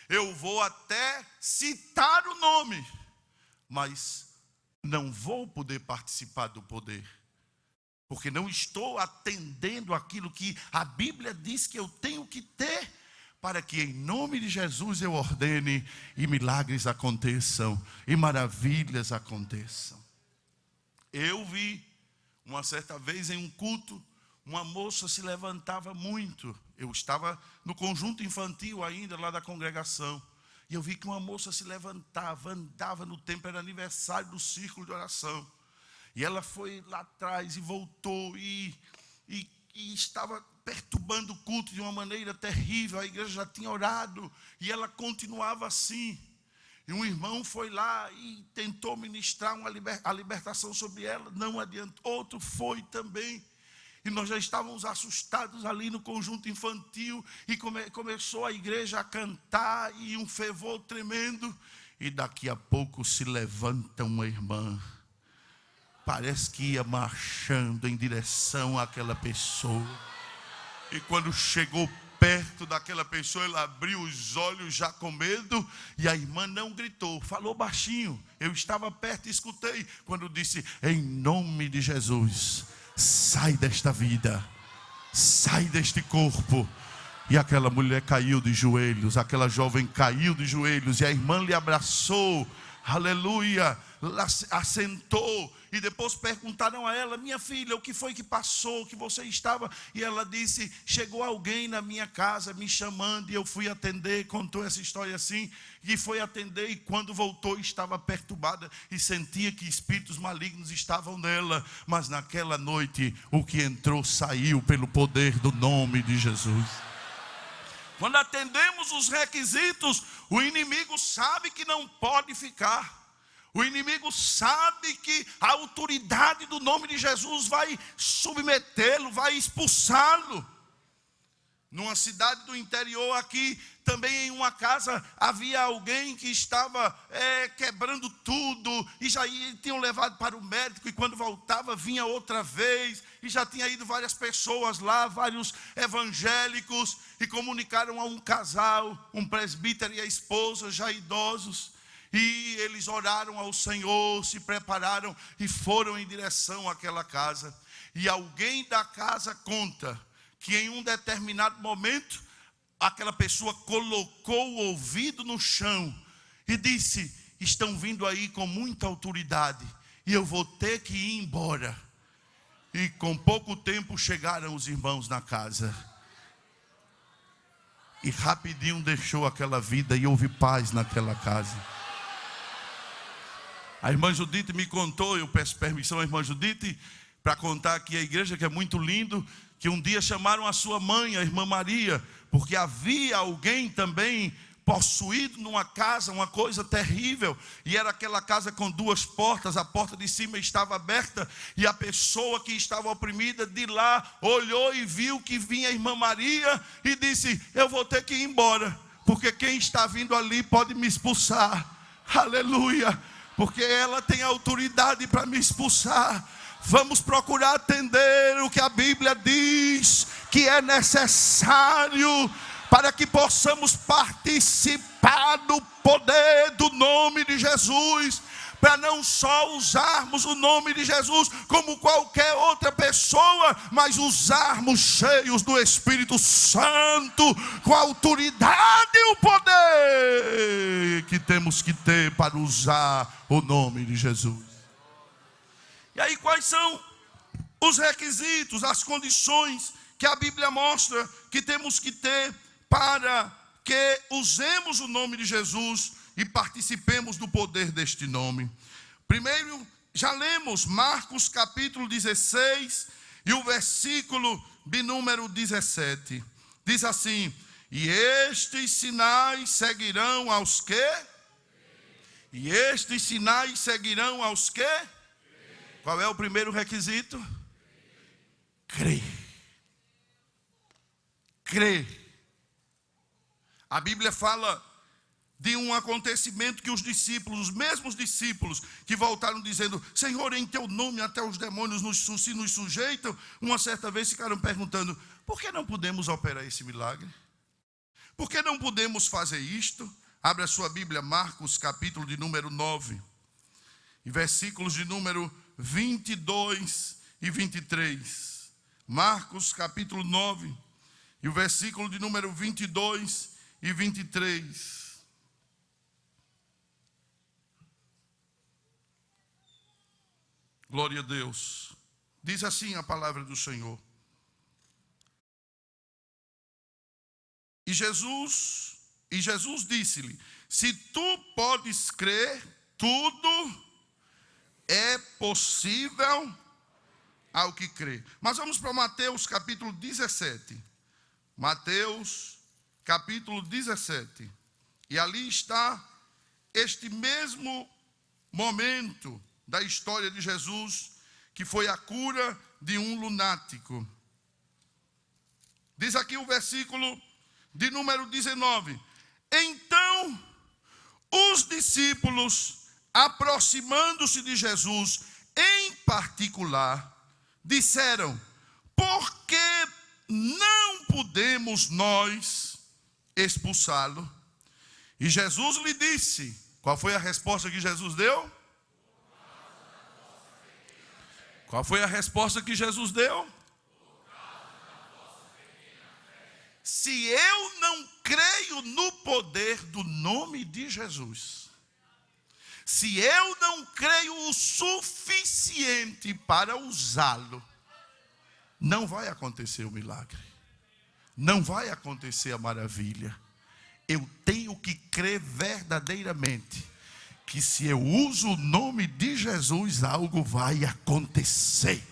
Speaker 1: eu vou até citar o nome, mas não vou poder participar do poder, porque não estou atendendo aquilo que a Bíblia diz que eu tenho que ter, para que em nome de Jesus eu ordene e milagres aconteçam, e maravilhas aconteçam. Eu vi uma certa vez em um culto, uma moça se levantava muito. Eu estava no conjunto infantil ainda, lá da congregação. E eu vi que uma moça se levantava, andava no templo, era aniversário do círculo de oração. E ela foi lá atrás e voltou e estava perturbando o culto de uma maneira terrível. A igreja já tinha orado e ela continuava assim. E um irmão foi lá e tentou ministrar a libertação sobre ela. Não adiantou, outro foi também. E nós já estávamos assustados ali no conjunto infantil. E começou a igreja a cantar e um fervor tremendo. E daqui a pouco se levanta uma irmã. Parece que ia marchando em direção àquela pessoa. E quando chegou perto daquela pessoa, ela abriu os olhos já com medo. E a irmã não gritou, falou baixinho. Eu estava perto e escutei. Quando disse: em nome de Jesus, sai desta vida, sai deste corpo. E aquela mulher caiu de joelhos, aquela jovem caiu de joelhos. E a irmã lhe abraçou, aleluia, assentou. E depois perguntaram a ela: minha filha, o que foi que passou, que você estava? E ela disse: chegou alguém na minha casa me chamando e eu fui atender. Contou essa história assim, e foi atender, e quando voltou estava perturbada e sentia que espíritos malignos estavam nela. Mas naquela noite o que entrou saiu pelo poder do nome de Jesus. Quando atendemos os requisitos, o inimigo sabe que não pode ficar. O inimigo sabe que a autoridade do nome de Jesus vai submetê-lo, vai expulsá-lo. Numa cidade do interior aqui, também em uma casa, havia alguém que estava quebrando tudo. E já tinham levado para o médico, e quando voltava vinha outra vez. E já tinha ido várias pessoas lá, vários evangélicos, e comunicaram a um casal, um presbítero e a esposa, já idosos. E eles oraram ao Senhor, se prepararam e foram em direção àquela casa. E alguém da casa conta que em um determinado momento, aquela pessoa colocou o ouvido no chão e disse: estão vindo aí com muita autoridade e eu vou ter que ir embora. E com pouco tempo chegaram os irmãos na casa. E rapidinho deixou aquela vida e houve paz naquela casa. A irmã Judite me contou, eu peço permissão à irmã Judite para contar aqui a igreja, que é muito lindo, que um dia chamaram a sua mãe, a irmã Maria, porque havia alguém também possuído numa casa, uma coisa terrível, e era aquela casa com duas portas, a porta de cima estava aberta, e a pessoa que estava oprimida de lá olhou e viu que vinha a irmã Maria e disse: eu vou ter que ir embora, porque quem está vindo ali pode me expulsar. Aleluia, porque ela tem autoridade para me expulsar. Vamos procurar atender o que a Bíblia diz que é necessário para que possamos participar do poder do nome de Jesus, para não só usarmos o nome de Jesus como qualquer outra pessoa, mas usarmos cheios do Espírito Santo, com a autoridade e o poder que temos que ter para usar o nome de Jesus. E aí, quais são os requisitos, as condições que a Bíblia mostra que temos que ter para que usemos o nome de Jesus e participemos do poder deste nome? Primeiro, já lemos Marcos capítulo 16 e o versículo de número 17. Diz assim: e estes sinais seguirão aos quê? E estes sinais seguirão aos quê? Qual é o primeiro requisito? Crer. Crer. A Bíblia fala de um acontecimento que os discípulos, os mesmos discípulos que voltaram dizendo: Senhor, em teu nome até os demônios se nos sujeitam, uma certa vez ficaram perguntando: por que não podemos operar esse milagre? Por que não podemos fazer isto? Abre a sua Bíblia, Marcos capítulo de número 9, e versículos de número 22 e 23. Marcos capítulo 9 e o versículo de número 22 e 23. Glória a Deus. Diz assim a palavra do Senhor: E Jesus disse-lhe: se tu podes crer, tudo é possível ao que crê. Mas vamos para Mateus capítulo 17. Mateus capítulo 17. E ali está este mesmo momento da história de Jesus, que foi a cura de um lunático. Diz aqui o versículo de número 19. Então, os discípulos, aproximando-se de Jesus, em particular, disseram: por que não podemos nós expulsá-lo? E Jesus lhe disse: qual foi a resposta que Jesus deu? Qual foi a resposta que Jesus deu? Se eu não creio no poder do nome de Jesus, se eu não creio o suficiente para usá-lo, não vai acontecer o milagre, não vai acontecer a maravilha. Eu tenho que crer verdadeiramente que se eu uso o nome de Jesus, algo vai acontecer.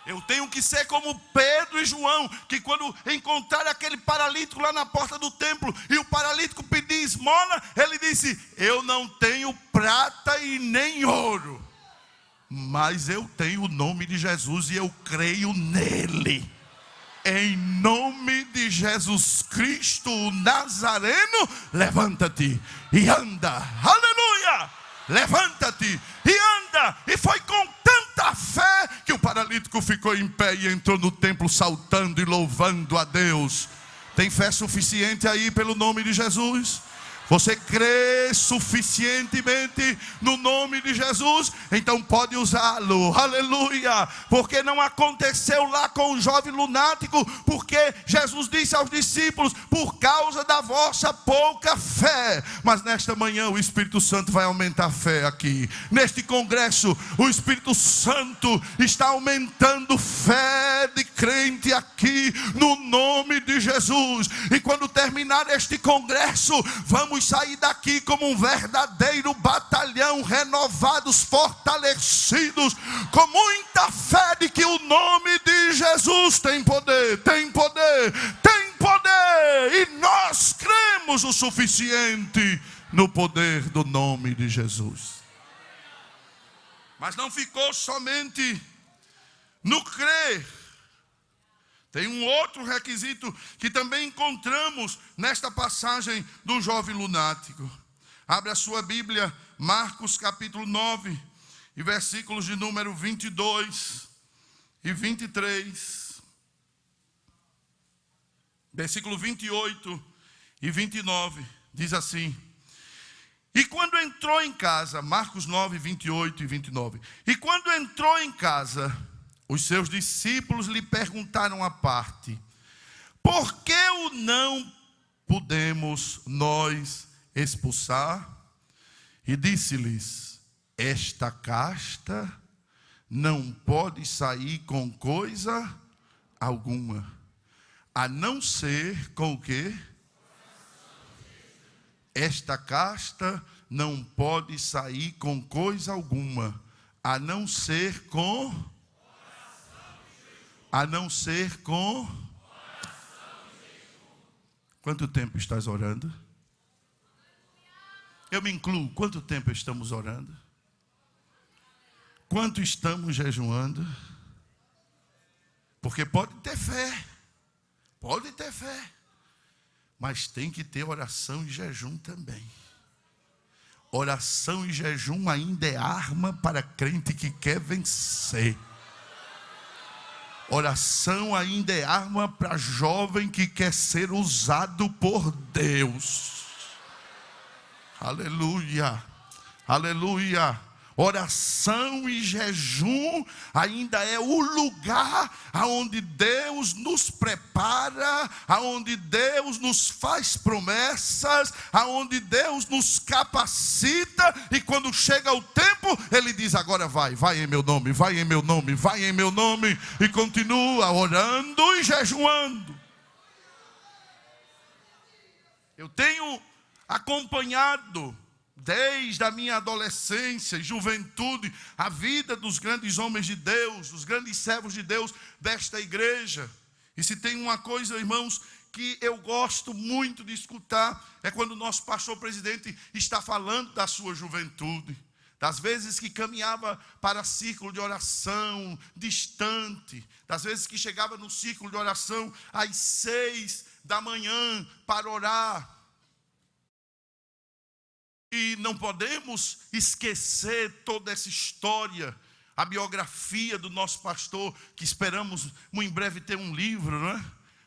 Speaker 1: Eu tenho que ser como Pedro e João, que quando encontraram aquele paralítico lá na porta do templo, e o paralítico pediu esmola, ele disse: eu não tenho prata e nem ouro, mas eu tenho o nome de Jesus e eu creio nele. Em nome de Jesus Cristo, o Nazareno, levanta-te e anda. Aleluia! Levanta-te e anda. E foi com tanta fé que o paralítico ficou em pé e entrou no templo saltando e louvando a Deus. Tem fé suficiente aí pelo nome de Jesus? Você crê suficientemente no nome de Jesus? Então pode usá-lo, aleluia. Porque não aconteceu lá com o jovem lunático, porque Jesus disse aos discípulos: por causa da vossa pouca fé. Mas nesta manhã o Espírito Santo vai aumentar a fé aqui. Neste congresso o Espírito Santo está aumentando fé de crente aqui, no nome de Jesus. E quando terminar este congresso, vamos sair daqui como um verdadeiro batalhão, renovados, fortalecidos, com muita fé de que o nome de Jesus tem poder, tem poder, tem poder, e nós cremos o suficiente no poder do nome de Jesus. Mas não ficou somente no crer. Tem um outro requisito que também encontramos nesta passagem do jovem lunático. Abre a sua Bíblia, Marcos capítulo 9, e versículos de número 22 e 23. Versículo 28 e 29, diz assim: E quando entrou em casa, Marcos 9, 28 e 29. E quando entrou em casa, os seus discípulos lhe perguntaram à parte: por que o não podemos nós expulsar? E disse-lhes: esta casta não pode sair com coisa alguma, a não ser com o quê? Esta casta não pode sair com coisa alguma, a não ser com... Quanto tempo estás orando? Eu me incluo. Quanto tempo estamos orando? Quanto estamos jejuando? Porque pode ter fé. Mas tem que ter oração e jejum também. Oração e jejum ainda é arma para crente que quer vencer. Oração ainda é arma para jovem que quer ser usado por Deus. Aleluia, aleluia. Oração e jejum ainda é o lugar aonde Deus nos prepara, aonde Deus nos faz promessas, aonde Deus nos capacita, e quando chega o tempo, Ele diz: agora vai em meu nome, vai em meu nome, vai em meu nome, e continua orando e jejuando. Eu tenho acompanhado desde a minha adolescência e juventude a vida dos grandes homens de Deus, dos grandes servos de Deus desta igreja. E se tem uma coisa, irmãos, que eu gosto muito de escutar, é quando o nosso pastor presidente está falando da sua juventude, das vezes que caminhava para círculo de oração distante, das vezes que chegava no círculo de oração às 6 da manhã para orar. E não podemos esquecer toda essa história, a biografia do nosso pastor, que esperamos muito em breve ter um livro, não é?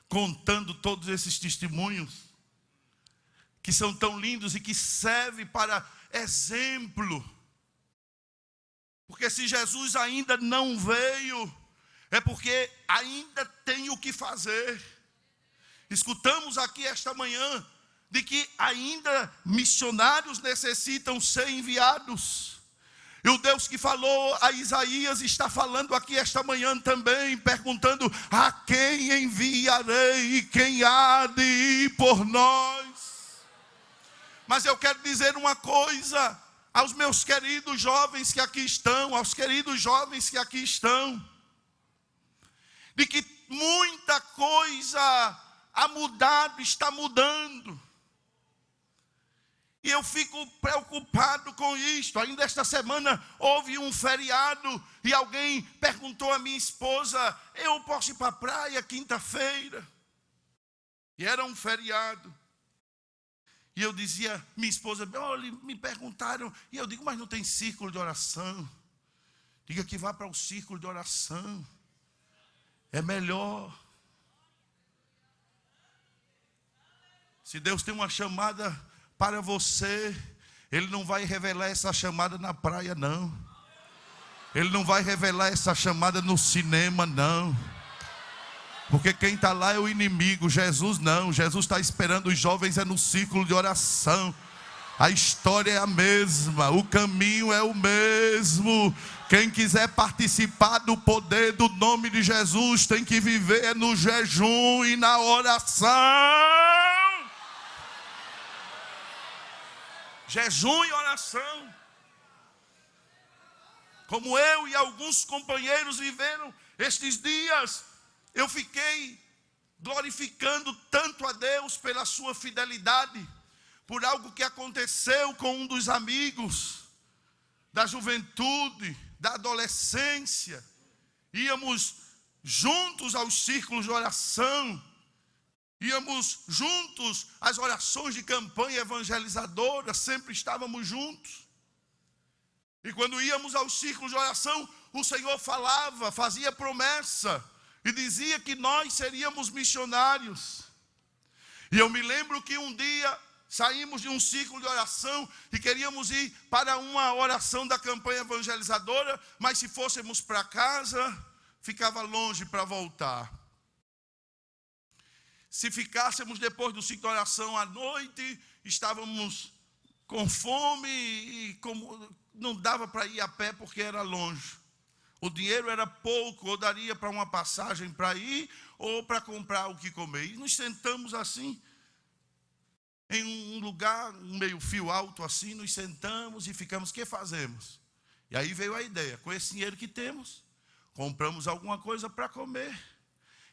Speaker 1: Contando todos esses testemunhos, que são tão lindos e que servem para exemplo. Porque se Jesus ainda não veio, é porque ainda tem o que fazer. Escutamos aqui esta manhã de que ainda missionários necessitam ser enviados. E o Deus que falou a Isaías está falando aqui esta manhã também, perguntando: a quem enviarei e quem há de ir por nós? Mas eu quero dizer uma coisa aos meus queridos jovens que aqui estão, aos queridos jovens que aqui estão, de que muita coisa há mudado, está mudando. E eu fico preocupado com isto. Ainda esta semana houve um feriado e alguém perguntou à minha esposa: eu posso ir para a praia quinta-feira? E era um feriado. E eu dizia, minha esposa: olha, me perguntaram. E eu digo: mas não tem círculo de oração? Diga que vá para o círculo de oração. É melhor. Se Deus tem uma chamada para você, Ele não vai revelar essa chamada na praia, não. Ele não vai revelar essa chamada no cinema, não. Porque quem está lá é o inimigo. Jesus não. Jesus está esperando os jovens no círculo de oração. A história é a mesma, o caminho é o mesmo. Quem quiser participar do poder do nome de Jesus tem que viver no jejum e na oração. Jejum e oração. Como eu e alguns companheiros viveram estes dias, eu fiquei glorificando tanto a Deus pela sua fidelidade, por algo que aconteceu com um dos amigos da juventude, da adolescência. Íamos juntos aos círculos de oração, íamos juntos às orações de campanha evangelizadora, sempre estávamos juntos. E quando íamos aos círculos de oração, o Senhor falava, fazia promessa e dizia que nós seríamos missionários. E eu me lembro que um dia saímos de um ciclo de oração e queríamos ir para uma oração da campanha evangelizadora, mas se fôssemos para casa, ficava longe para voltar. Se ficássemos depois do ciclo de oração à noite, estávamos com fome e não dava para ir a pé porque era longe. O dinheiro era pouco, ou daria para uma passagem para ir, ou para comprar o que comer. E nos sentamos assim, em um lugar, um meio fio alto assim, nos sentamos e ficamos, o que fazemos? E aí veio a ideia, com esse dinheiro que temos, compramos alguma coisa para comer.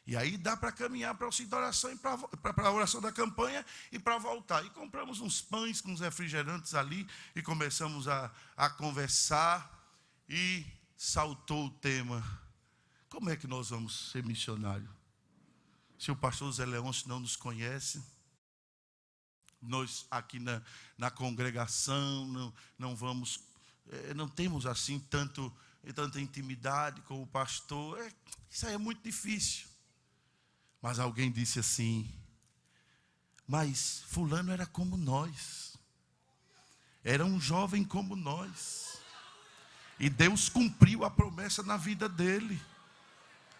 Speaker 1: E aí dá para caminhar para o auxílio da oração, para a oração da campanha e para voltar. E compramos uns pães com uns refrigerantes ali e começamos a conversar e saltou o tema. Como é que nós vamos ser missionários? Se o pastor Zé Leôncio não nos conhece, nós aqui na congregação não temos assim tanta intimidade com o pastor. Isso aí é muito difícil. Mas alguém disse assim, mas fulano era como nós, era um jovem como nós, e Deus cumpriu a promessa na vida dele.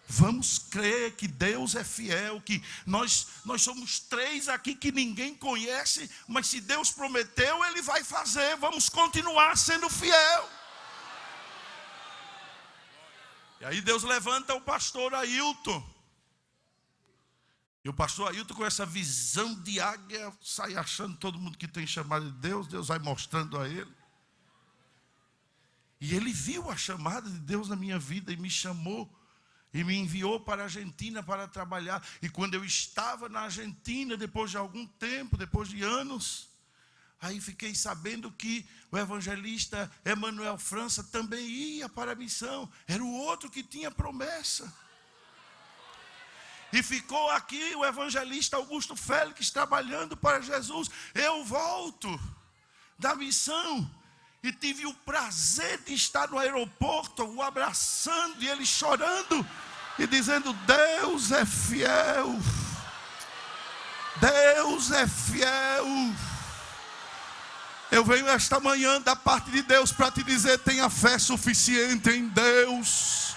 Speaker 1: Vamos crer que Deus é fiel, que nós somos 3 aqui que ninguém conhece, mas se Deus prometeu, Ele vai fazer, vamos continuar sendo fiel. E aí Deus levanta o pastor Ailton. E o pastor Ailton, com essa visão de águia, sai achando todo mundo que tem chamado de Deus, Deus vai mostrando a ele. E ele viu a chamada de Deus na minha vida e me chamou e me enviou para a Argentina para trabalhar. E quando eu estava na Argentina, depois de algum tempo, depois de anos, aí fiquei sabendo que o evangelista Emanuel França também ia para a missão. Era o outro que tinha promessa. E ficou aqui o evangelista Augusto Félix trabalhando para Jesus. Eu volto da missão e tive o prazer de estar no aeroporto, o abraçando e ele chorando e dizendo, Deus é fiel. Deus é fiel. Eu venho esta manhã da parte de Deus para te dizer, tenha fé suficiente em Deus,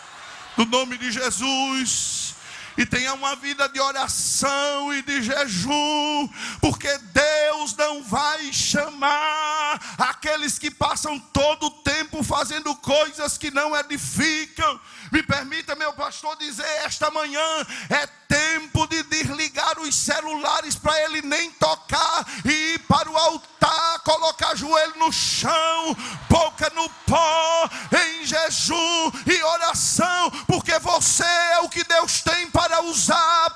Speaker 1: no nome de Jesus. E tenha uma vida de oração e de jejum, porque Deus não vai chamar aqueles que passam todo o tempo fazendo coisas que não edificam. Me permita, meu pastor, dizer esta manhã, é tempo de desligar os celulares para ele nem tocar e ir para o altar, colocar joelho no chão, boca no pó, em jejum e oração, porque você é o que Deus tem para usar,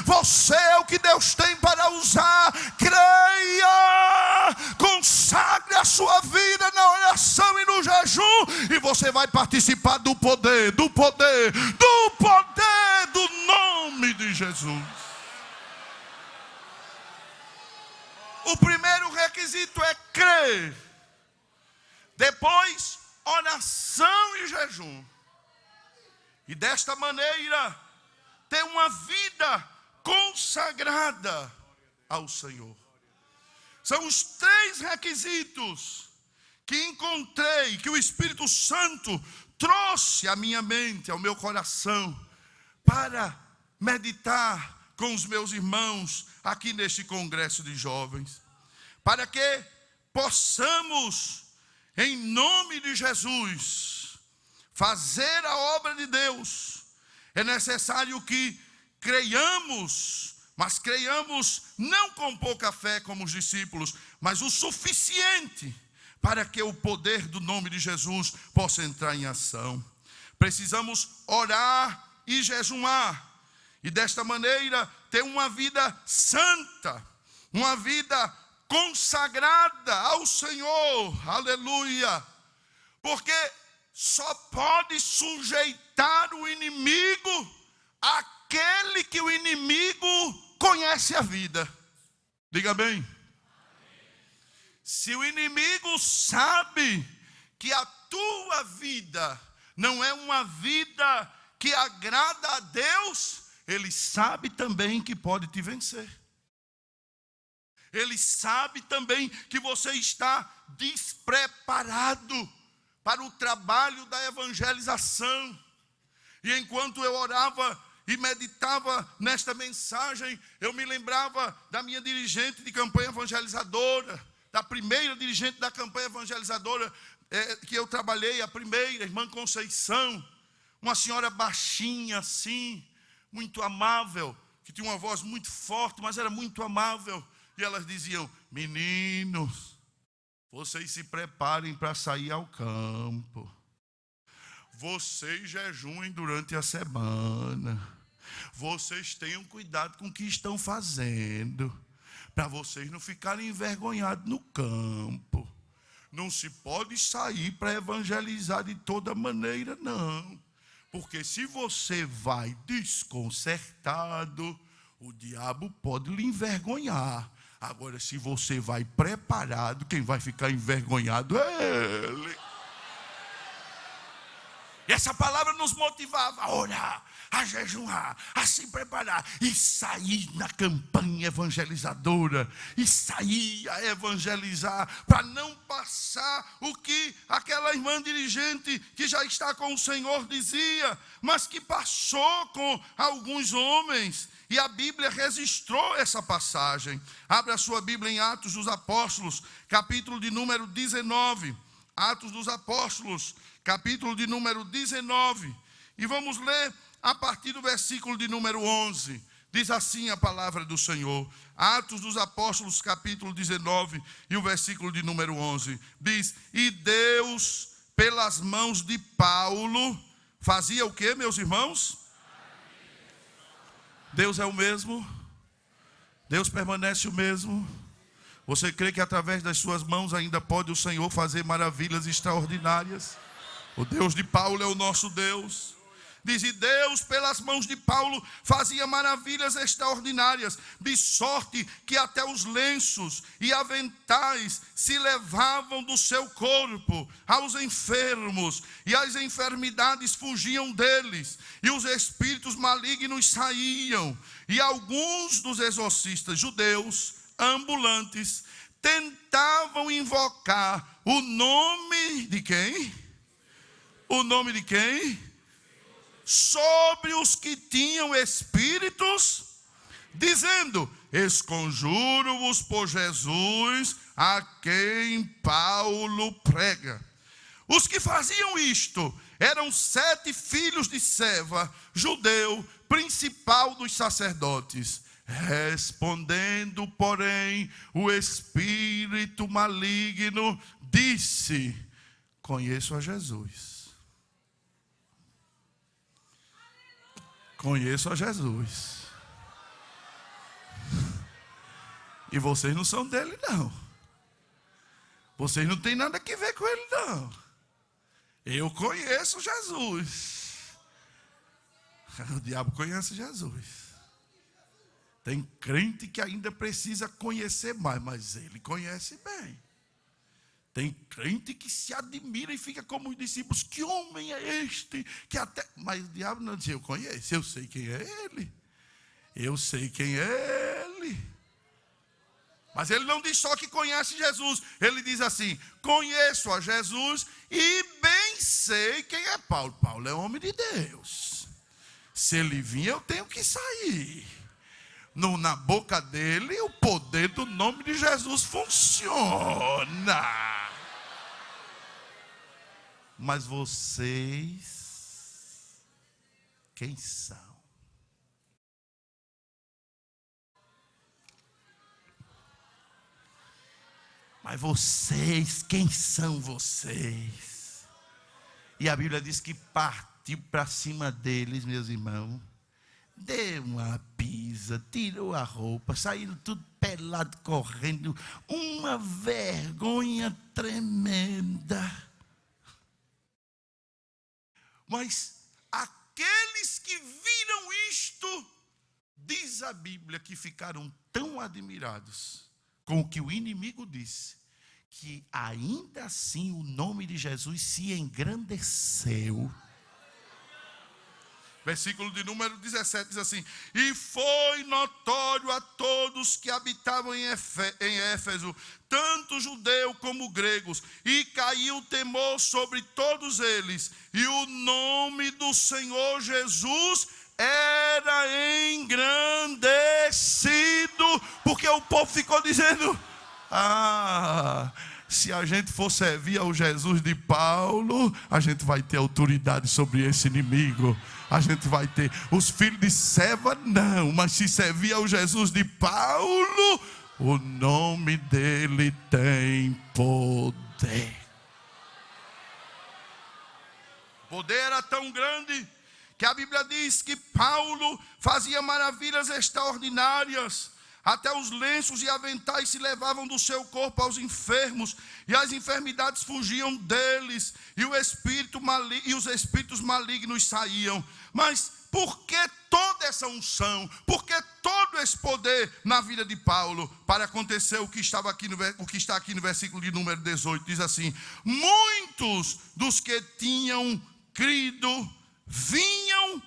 Speaker 1: você é o que Deus tem para usar. Creia, consagre a sua vida na oração e no jejum, e você vai participar do poder do nome de Jesus. O primeiro requisito é crer, depois oração e jejum, e desta maneira ter uma vida consagrada ao Senhor. São os 3 requisitos que encontrei, que o Espírito Santo trouxe à minha mente, ao meu coração, para meditar com os meus irmãos aqui neste congresso de jovens, para que possamos, em nome de Jesus, fazer a obra de Deus. É necessário que creiamos, mas creiamos não com pouca fé como os discípulos, mas o suficiente para que o poder do nome de Jesus possa entrar em ação. Precisamos orar e jejuar, e desta maneira ter uma vida santa, uma vida consagrada ao Senhor, aleluia, porque só pode sujeitar o inimigo aquele que o inimigo conhece a vida. Diga bem. Se o inimigo sabe que a tua vida não é uma vida que agrada a Deus, ele sabe também que pode te vencer. Ele sabe também que você está despreparado para o trabalho da evangelização. E enquanto eu orava e meditava nesta mensagem, eu me lembrava da minha dirigente de campanha evangelizadora, da primeira dirigente da campanha evangelizadora que eu trabalhei, a primeira, irmã Conceição, uma senhora baixinha assim, muito amável, que tinha uma voz muito forte, mas era muito amável. E elas diziam: meninos, vocês se preparem para sair ao campo. Vocês jejuem durante a semana. Vocês tenham cuidado com o que estão fazendo, para vocês não ficarem envergonhados no campo. Não se pode sair para evangelizar de toda maneira, não. Porque se você vai desconcertado, o diabo pode lhe envergonhar. Agora, se você vai preparado, quem vai ficar envergonhado é ele. E essa palavra nos motivava a orar, a jejuar, a se preparar e sair na campanha evangelizadora, e sair a evangelizar, para não passar o que aquela irmã dirigente que já está com o Senhor dizia, mas que passou com alguns homens. E a Bíblia registrou essa passagem. Abra a sua Bíblia em Atos dos Apóstolos, capítulo de número 19. Atos dos Apóstolos, capítulo de número 19. E vamos ler a partir do versículo de número 11. Diz assim a palavra do Senhor. Atos dos Apóstolos, capítulo 19, e o versículo de número 11. Diz: e Deus, pelas mãos de Paulo, fazia o que, meus irmãos? Deus é o mesmo? Deus permanece o mesmo? Você crê que através das suas mãos ainda pode o Senhor fazer maravilhas extraordinárias? O Deus de Paulo é o nosso Deus. Diz: e Deus pelas mãos de Paulo fazia maravilhas extraordinárias, de sorte que até os lenços e aventais se levavam do seu corpo aos enfermos, e as enfermidades fugiam deles, e os espíritos malignos saíam. E alguns dos exorcistas judeus ambulantes tentavam invocar o nome de quem? O nome de quem? Sobre os que tinham espíritos, dizendo: esconjuro-vos por Jesus, a quem Paulo prega. Os que faziam isto eram 7 filhos de Seva, judeu, principal dos sacerdotes. Respondendo, porém, o espírito maligno disse: conheço a Jesus. Conheço a Jesus. E vocês não são dele, não. Vocês não têm nada a ver com ele, não. Eu conheço Jesus. O diabo conhece Jesus. Tem crente que ainda precisa conhecer mais, mas ele conhece bem. Tem crente que se admira e fica como os discípulos: que homem é este? Que até... Mas o diabo não diz: eu conheço, eu sei quem é ele. Eu sei quem é ele. Mas ele não diz só que conhece Jesus. Ele diz assim: conheço a Jesus e bem sei quem é Paulo. Paulo é homem de Deus. Se ele vir, eu tenho que sair. Na boca dele, o poder do nome de Jesus funciona. Mas vocês, quem são? Mas vocês, quem são vocês? E a Bíblia diz que partiu para cima deles, meus irmãos. Deu uma pisa, tirou a roupa, saíram tudo pelado, correndo. Uma vergonha tremenda. Mas aqueles que viram isto, diz a Bíblia que ficaram tão admirados com o que o inimigo disse, que ainda assim o nome de Jesus se engrandeceu. Versículo de número 17 diz assim: e foi notório a todos que habitavam em Éfeso, tanto judeu como gregos, e caiu temor sobre todos eles, e o nome do Senhor Jesus era engrandecido, porque o povo ficou dizendo: se a gente for servir ao Jesus de Paulo, a gente vai ter autoridade sobre esse inimigo. A gente vai ter. Os filhos de Seva não, mas se servir ao Jesus de Paulo, o nome dele tem poder. O poder era tão grande que a Bíblia diz que Paulo fazia maravilhas extraordinárias. Até os lenços e aventais se levavam do seu corpo aos enfermos, e as enfermidades fugiam deles, e os espíritos malignos saíam. Mas por que toda essa unção? Por que todo esse poder na vida de Paulo? Para acontecer o que está aqui no versículo de número 18, diz assim: muitos dos que tinham crido vinham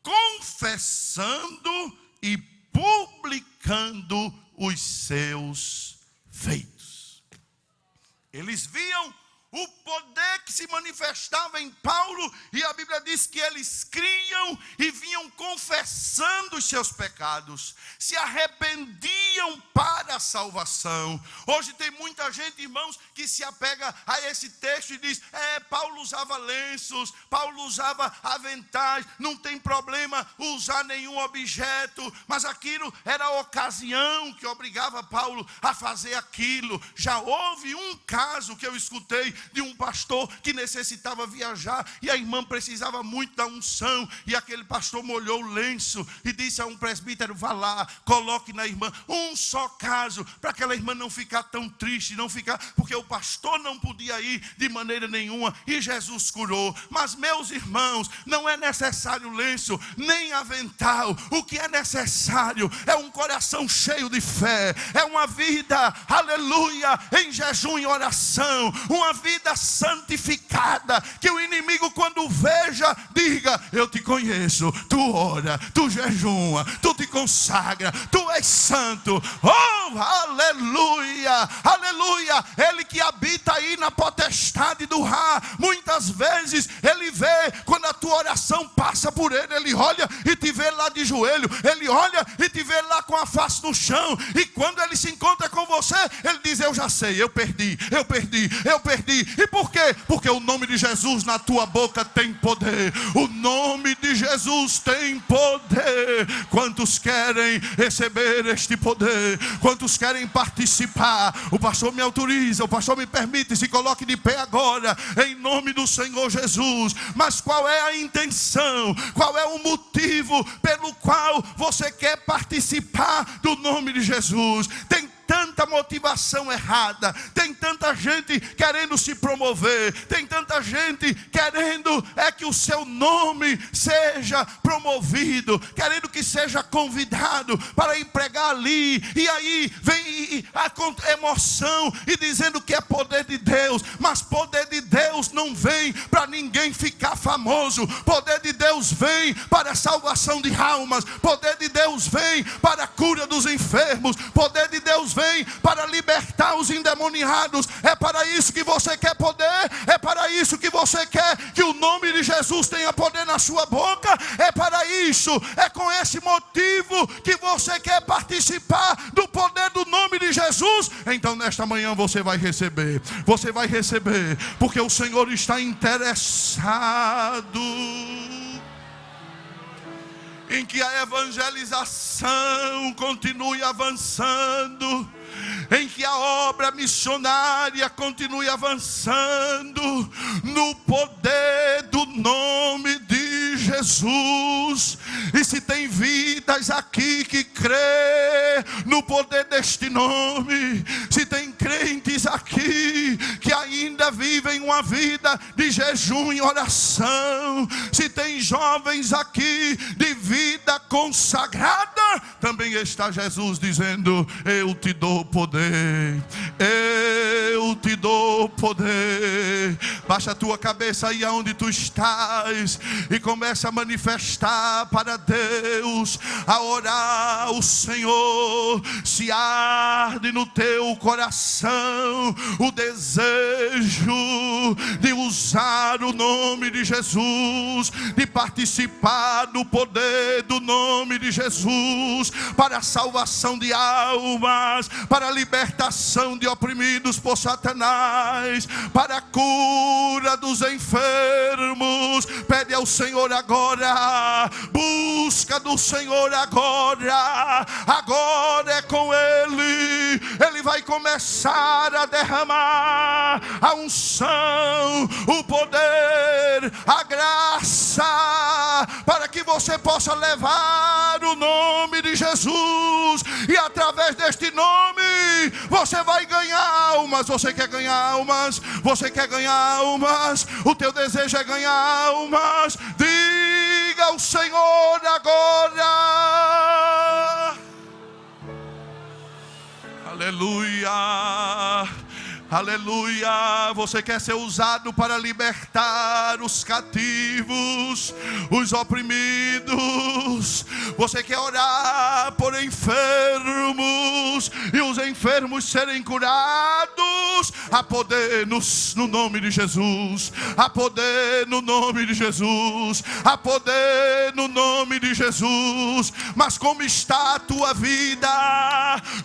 Speaker 1: confessando e publicando os seus feitos. Eles viam o poder que se manifestava em Paulo, e a Bíblia diz que eles criam e vinham confessando os seus pecados, se arrependiam para a salvação. Hoje tem muita gente, irmãos, que se apega a esse texto e diz: Paulo usava lenços, Paulo usava aventais, não tem problema usar nenhum objeto, mas aquilo era a ocasião que obrigava Paulo a fazer aquilo. Já houve um caso que eu escutei de um pastor que necessitava viajar, e a irmã precisava muito da unção, e aquele pastor molhou o lenço e disse a um presbítero: vá lá, coloque na irmã. Um só caso, para aquela irmã não ficar tão triste, porque o pastor não podia ir de maneira nenhuma, e Jesus curou. Mas meus irmãos, não é necessário lenço, nem avental. O que é necessário é um coração cheio de fé, é uma vida, aleluia, em jejum e oração, uma vida santificada, que o inimigo, quando veja, diga: eu te conheço, tu ora, tu jejua, tu te consagra, tu és santo. Oh, aleluia, aleluia. Ele que habita aí na potestade do Ra, muitas vezes ele vê quando a tua oração passa por ele, ele olha e te vê lá de joelho, ele olha e te vê lá com a face no chão, e quando ele se encontra com você, ele diz: eu já sei, eu perdi. E por quê? Porque o nome de Jesus na tua boca tem poder. O nome de Jesus tem poder. Quantos querem receber este poder? Quantos querem participar? O pastor me autoriza, o pastor me permite, se coloque de pé agora, em nome do Senhor Jesus. Mas qual é a intenção? Qual é o motivo pelo qual você quer participar do nome de Jesus? Tem tanta motivação errada, tem tanta gente querendo se promover, tem tanta gente querendo que o seu nome seja promovido, querendo que seja convidado para ir pregar ali, e aí vem a emoção e dizendo que é poder de Deus, mas poder de Deus não vem para ninguém ficar famoso. Poder de Deus vem para a salvação de almas, poder de Deus vem para a cura dos enfermos, poder de Deus vem para libertar os endemoniados. É para isso que você quer poder? É para isso que você quer que o nome de Jesus tenha poder na sua boca? É para isso, é com esse motivo que você quer participar do poder do nome de Jesus? Então nesta manhã você vai receber, porque o Senhor está interessado em que a evangelização continue avançando, em que a obra missionária continue avançando, no poder do nome de Jesus. E se tem vidas aqui que crê no poder deste nome, se tem crentes aqui que ainda vivem uma vida de jejum e oração, se tem jovens aqui de vida consagrada, também está Jesus dizendo: eu te dou poder, eu eu te dou poder. Baixa a tua cabeça aí aonde tu estás e começa a manifestar para Deus, a orar ao Senhor. Se arde no teu coração o desejo de usar o nome de Jesus, de participar do poder do nome de Jesus, para a salvação de almas, para a libertação de oprimidos por Satanás, para a cura dos enfermos, pede ao Senhor agora, busca do Senhor agora, agora é com Ele, Ele vai começar a derramar a unção, o poder, a graça, para que você possa levar o nome de Jesus, e através deste nome, você vai ganhar almas. Você quer ganhar almas? Você quer ganhar almas? O teu desejo é ganhar almas? Diga ao Senhor agora. Aleluia. Aleluia. Você quer ser usado para libertar os cativos, os oprimidos. Você quer orar por enfermos e os enfermos serem curados. Há poder no nome de Jesus. Há poder no nome de Jesus. Há poder no nome de Jesus. Mas como está a tua vida?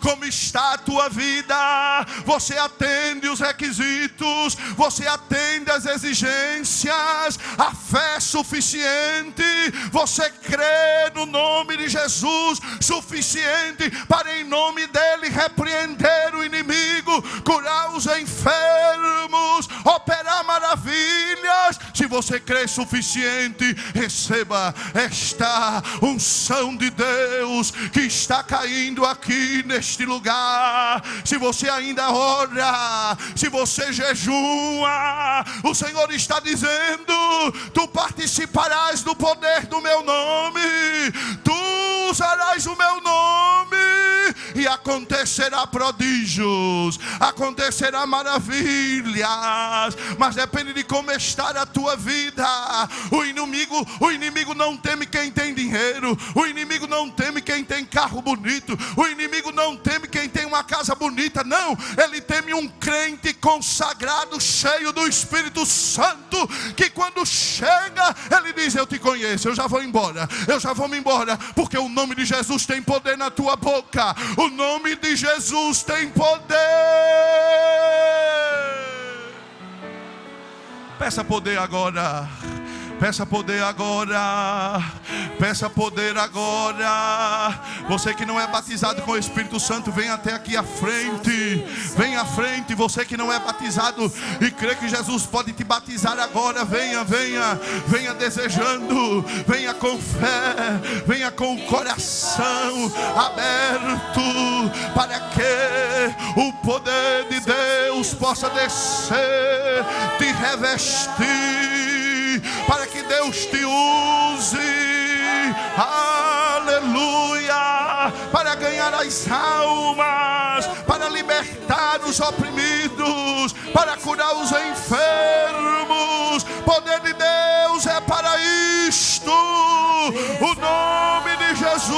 Speaker 1: Como está a tua vida? Você atende os requisitos, você atende as exigências, a fé é suficiente, você crê no nome de Jesus suficiente para em nome dele repreender o inimigo, curar os enfermos, operar maravilhas. Se você crê suficiente, receba esta unção de Deus que está caindo aqui neste lugar. Se você ainda ora, se você jejua, o Senhor está dizendo: tu participarás do poder do meu nome, tu usarás o meu nome, e acontecerá prodígios, acontecerá maravilhas. Mas depende de como está a tua vida. O inimigo não teme quem tem dinheiro, o inimigo não teme quem tem carro bonito, o inimigo não teme quem tem uma casa bonita. Não, ele teme um crente consagrado, cheio do Espírito Santo, que quando chega, ele diz: eu te conheço, eu já vou embora, eu já vou me embora, porque o nome de Jesus tem poder na tua boca. O nome de Jesus tem poder. Peça poder agora. Peça poder agora. Peça poder agora. Você que não é batizado com o Espírito Santo, vem até aqui à frente. Vem à frente. Você que não é batizado e crê que Jesus pode te batizar agora, venha, venha. Venha desejando. Venha com fé. Venha com o coração aberto, para que o poder de Deus possa descer, te revestir, para que Deus te use, aleluia, para ganhar as almas, para libertar os oprimidos, para curar os enfermos. Poder de Deus é para isto, o nome de Jesus.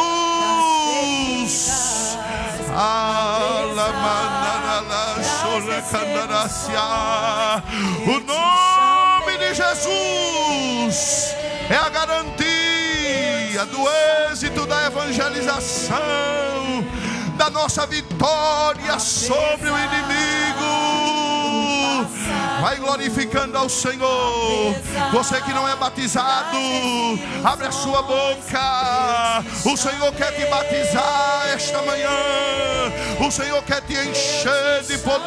Speaker 1: O nome de Jesus é a garantia do êxito da evangelização, da nossa vitória sobre o inimigo. Vai glorificando ao Senhor. Você que não é batizado, abre a sua boca. O Senhor quer te batizar esta manhã. O Senhor quer te encher de poder,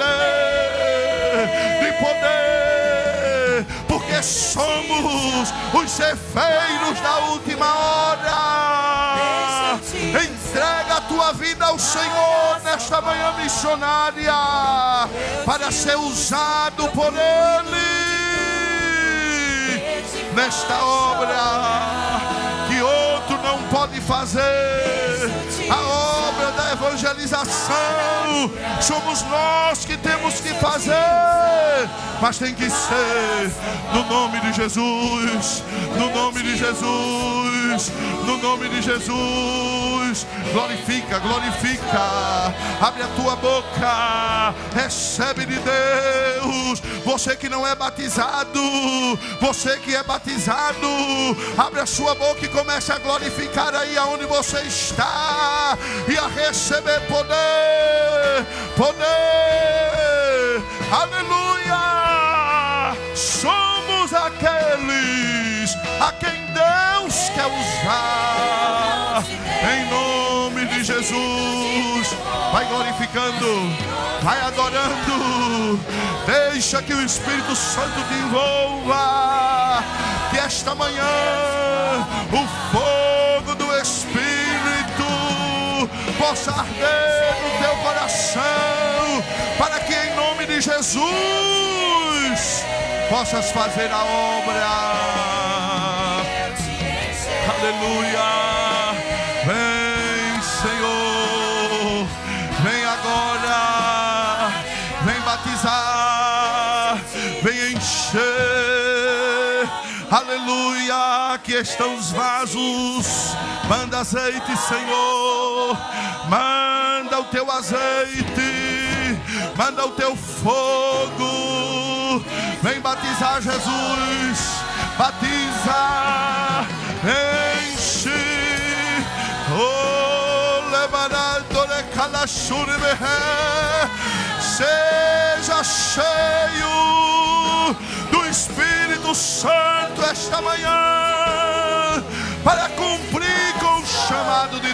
Speaker 1: porque somos os cefeiros da última hora. Entrega a tua vida ao Senhor nesta manhã missionária, para ser usado por Ele nesta obra que outro não pode fazer, a obra da evangelização somos nós que temos que fazer, mas tem que ser no nome de Jesus, no nome de Jesus, no nome de Jesus. Glorifica, glorifica. Abre a tua boca, recebe de Deus. Você que não é batizado, você que é batizado, abre a sua boca e comece a glorificar aí aonde você está e a receber poder, poder. Aleluia! Somos aqueles a quem Deus quer usar. Em nome de Jesus. Vai glorificando, vai adorando. Deixa que o Espírito Santo te envolva. Que esta manhã o fogo do Espírito possa arder no teu coração, para que em nome de Jesus possas fazer a obra. Aleluia. Vem, Senhor, vem agora, vem batizar, vem encher. Aleluia. Aqui estão os vasos. Manda azeite, Senhor. Manda o teu azeite, manda o teu fogo. Vem batizar, Jesus. Batiza, enche. Oh, levarando de calachurbe. Seja cheio do Espírito Santo esta manhã, para cumprir com o chamado de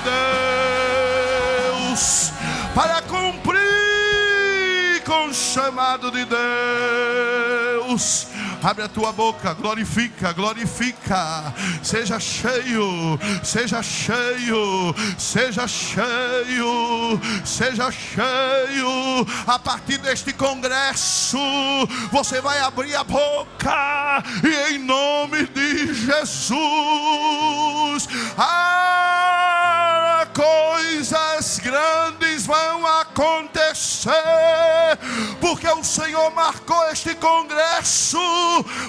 Speaker 1: Deus, para cumprir com o chamado de Deus. Abre a tua boca, glorifica, glorifica. Seja cheio, seja cheio, seja cheio, seja cheio. A partir deste congresso, você vai abrir a boca e em nome de Jesus, coisas grandes vão acontecer, porque o Senhor marcou este congresso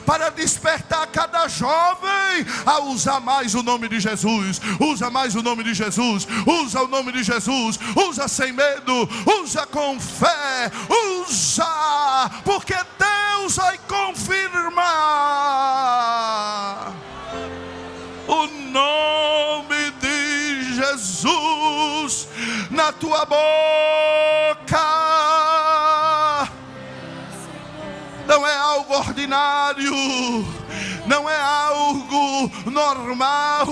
Speaker 1: para despertar cada jovem a usar mais o nome de Jesus. Usa mais o nome de Jesus, usa o nome de Jesus, usa sem medo, usa com fé, usa, porque Deus vai confirmar o nome de Jesus na tua boca. Não é algo ordinário, não é algo normal,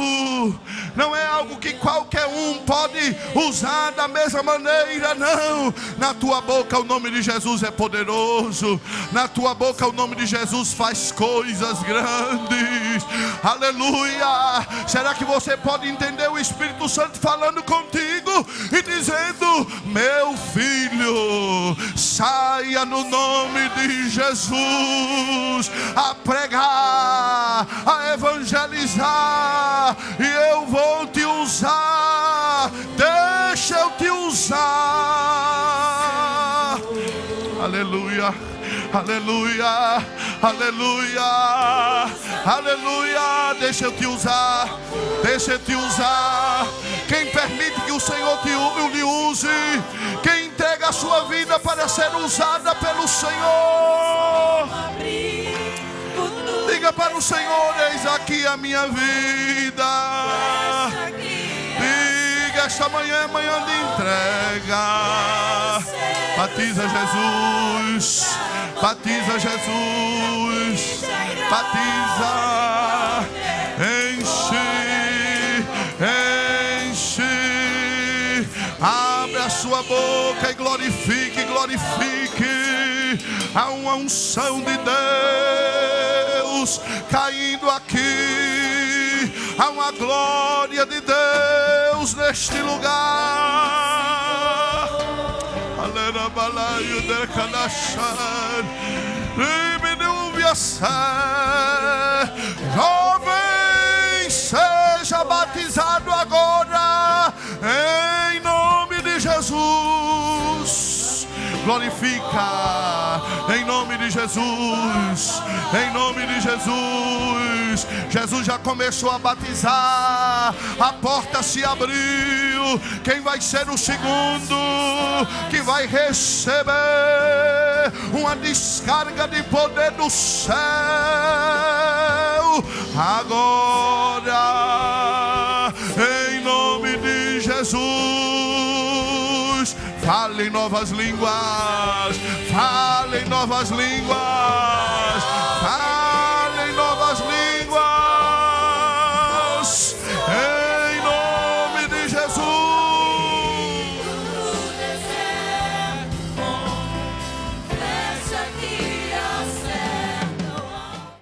Speaker 1: não é algo que qualquer um pode usar da mesma maneira, não. Na tua boca o nome de Jesus é poderoso, na tua boca o nome de Jesus faz coisas grandes. Aleluia. Será que você pode entender o Espírito Santo falando contigo e dizendo: meu filho, saia no nome de Jesus a pregar, a evangelizar, e eu vou te usar. Deixa eu te usar. Aleluia, aleluia, aleluia, aleluia. Deixa eu te usar, deixa eu te usar. Quem permite que o Senhor lhe use, quem entrega a sua vida para ser usada pelo Senhor, diga para o Senhor: eis aqui a minha vida. Diga: esta manhã é manhã de entrega. Batiza Jesus, batiza Jesus, batiza, enche, enche. Abre a sua boca e glorifique, glorifique. Há uma unção de Deus caindo aqui, há uma glória de Deus neste lugar. Alerabalaio de Canachar, jovem, seja batizado agora em nome de Jesus. glorifica, em nome de Jesus, em nome de Jesus. Jesus já começou a batizar, a porta se abriu. Quem vai ser o segundo que vai receber uma descarga de poder do céu? Agora, em nome de Jesus, fale em novas línguas, fale em novas línguas.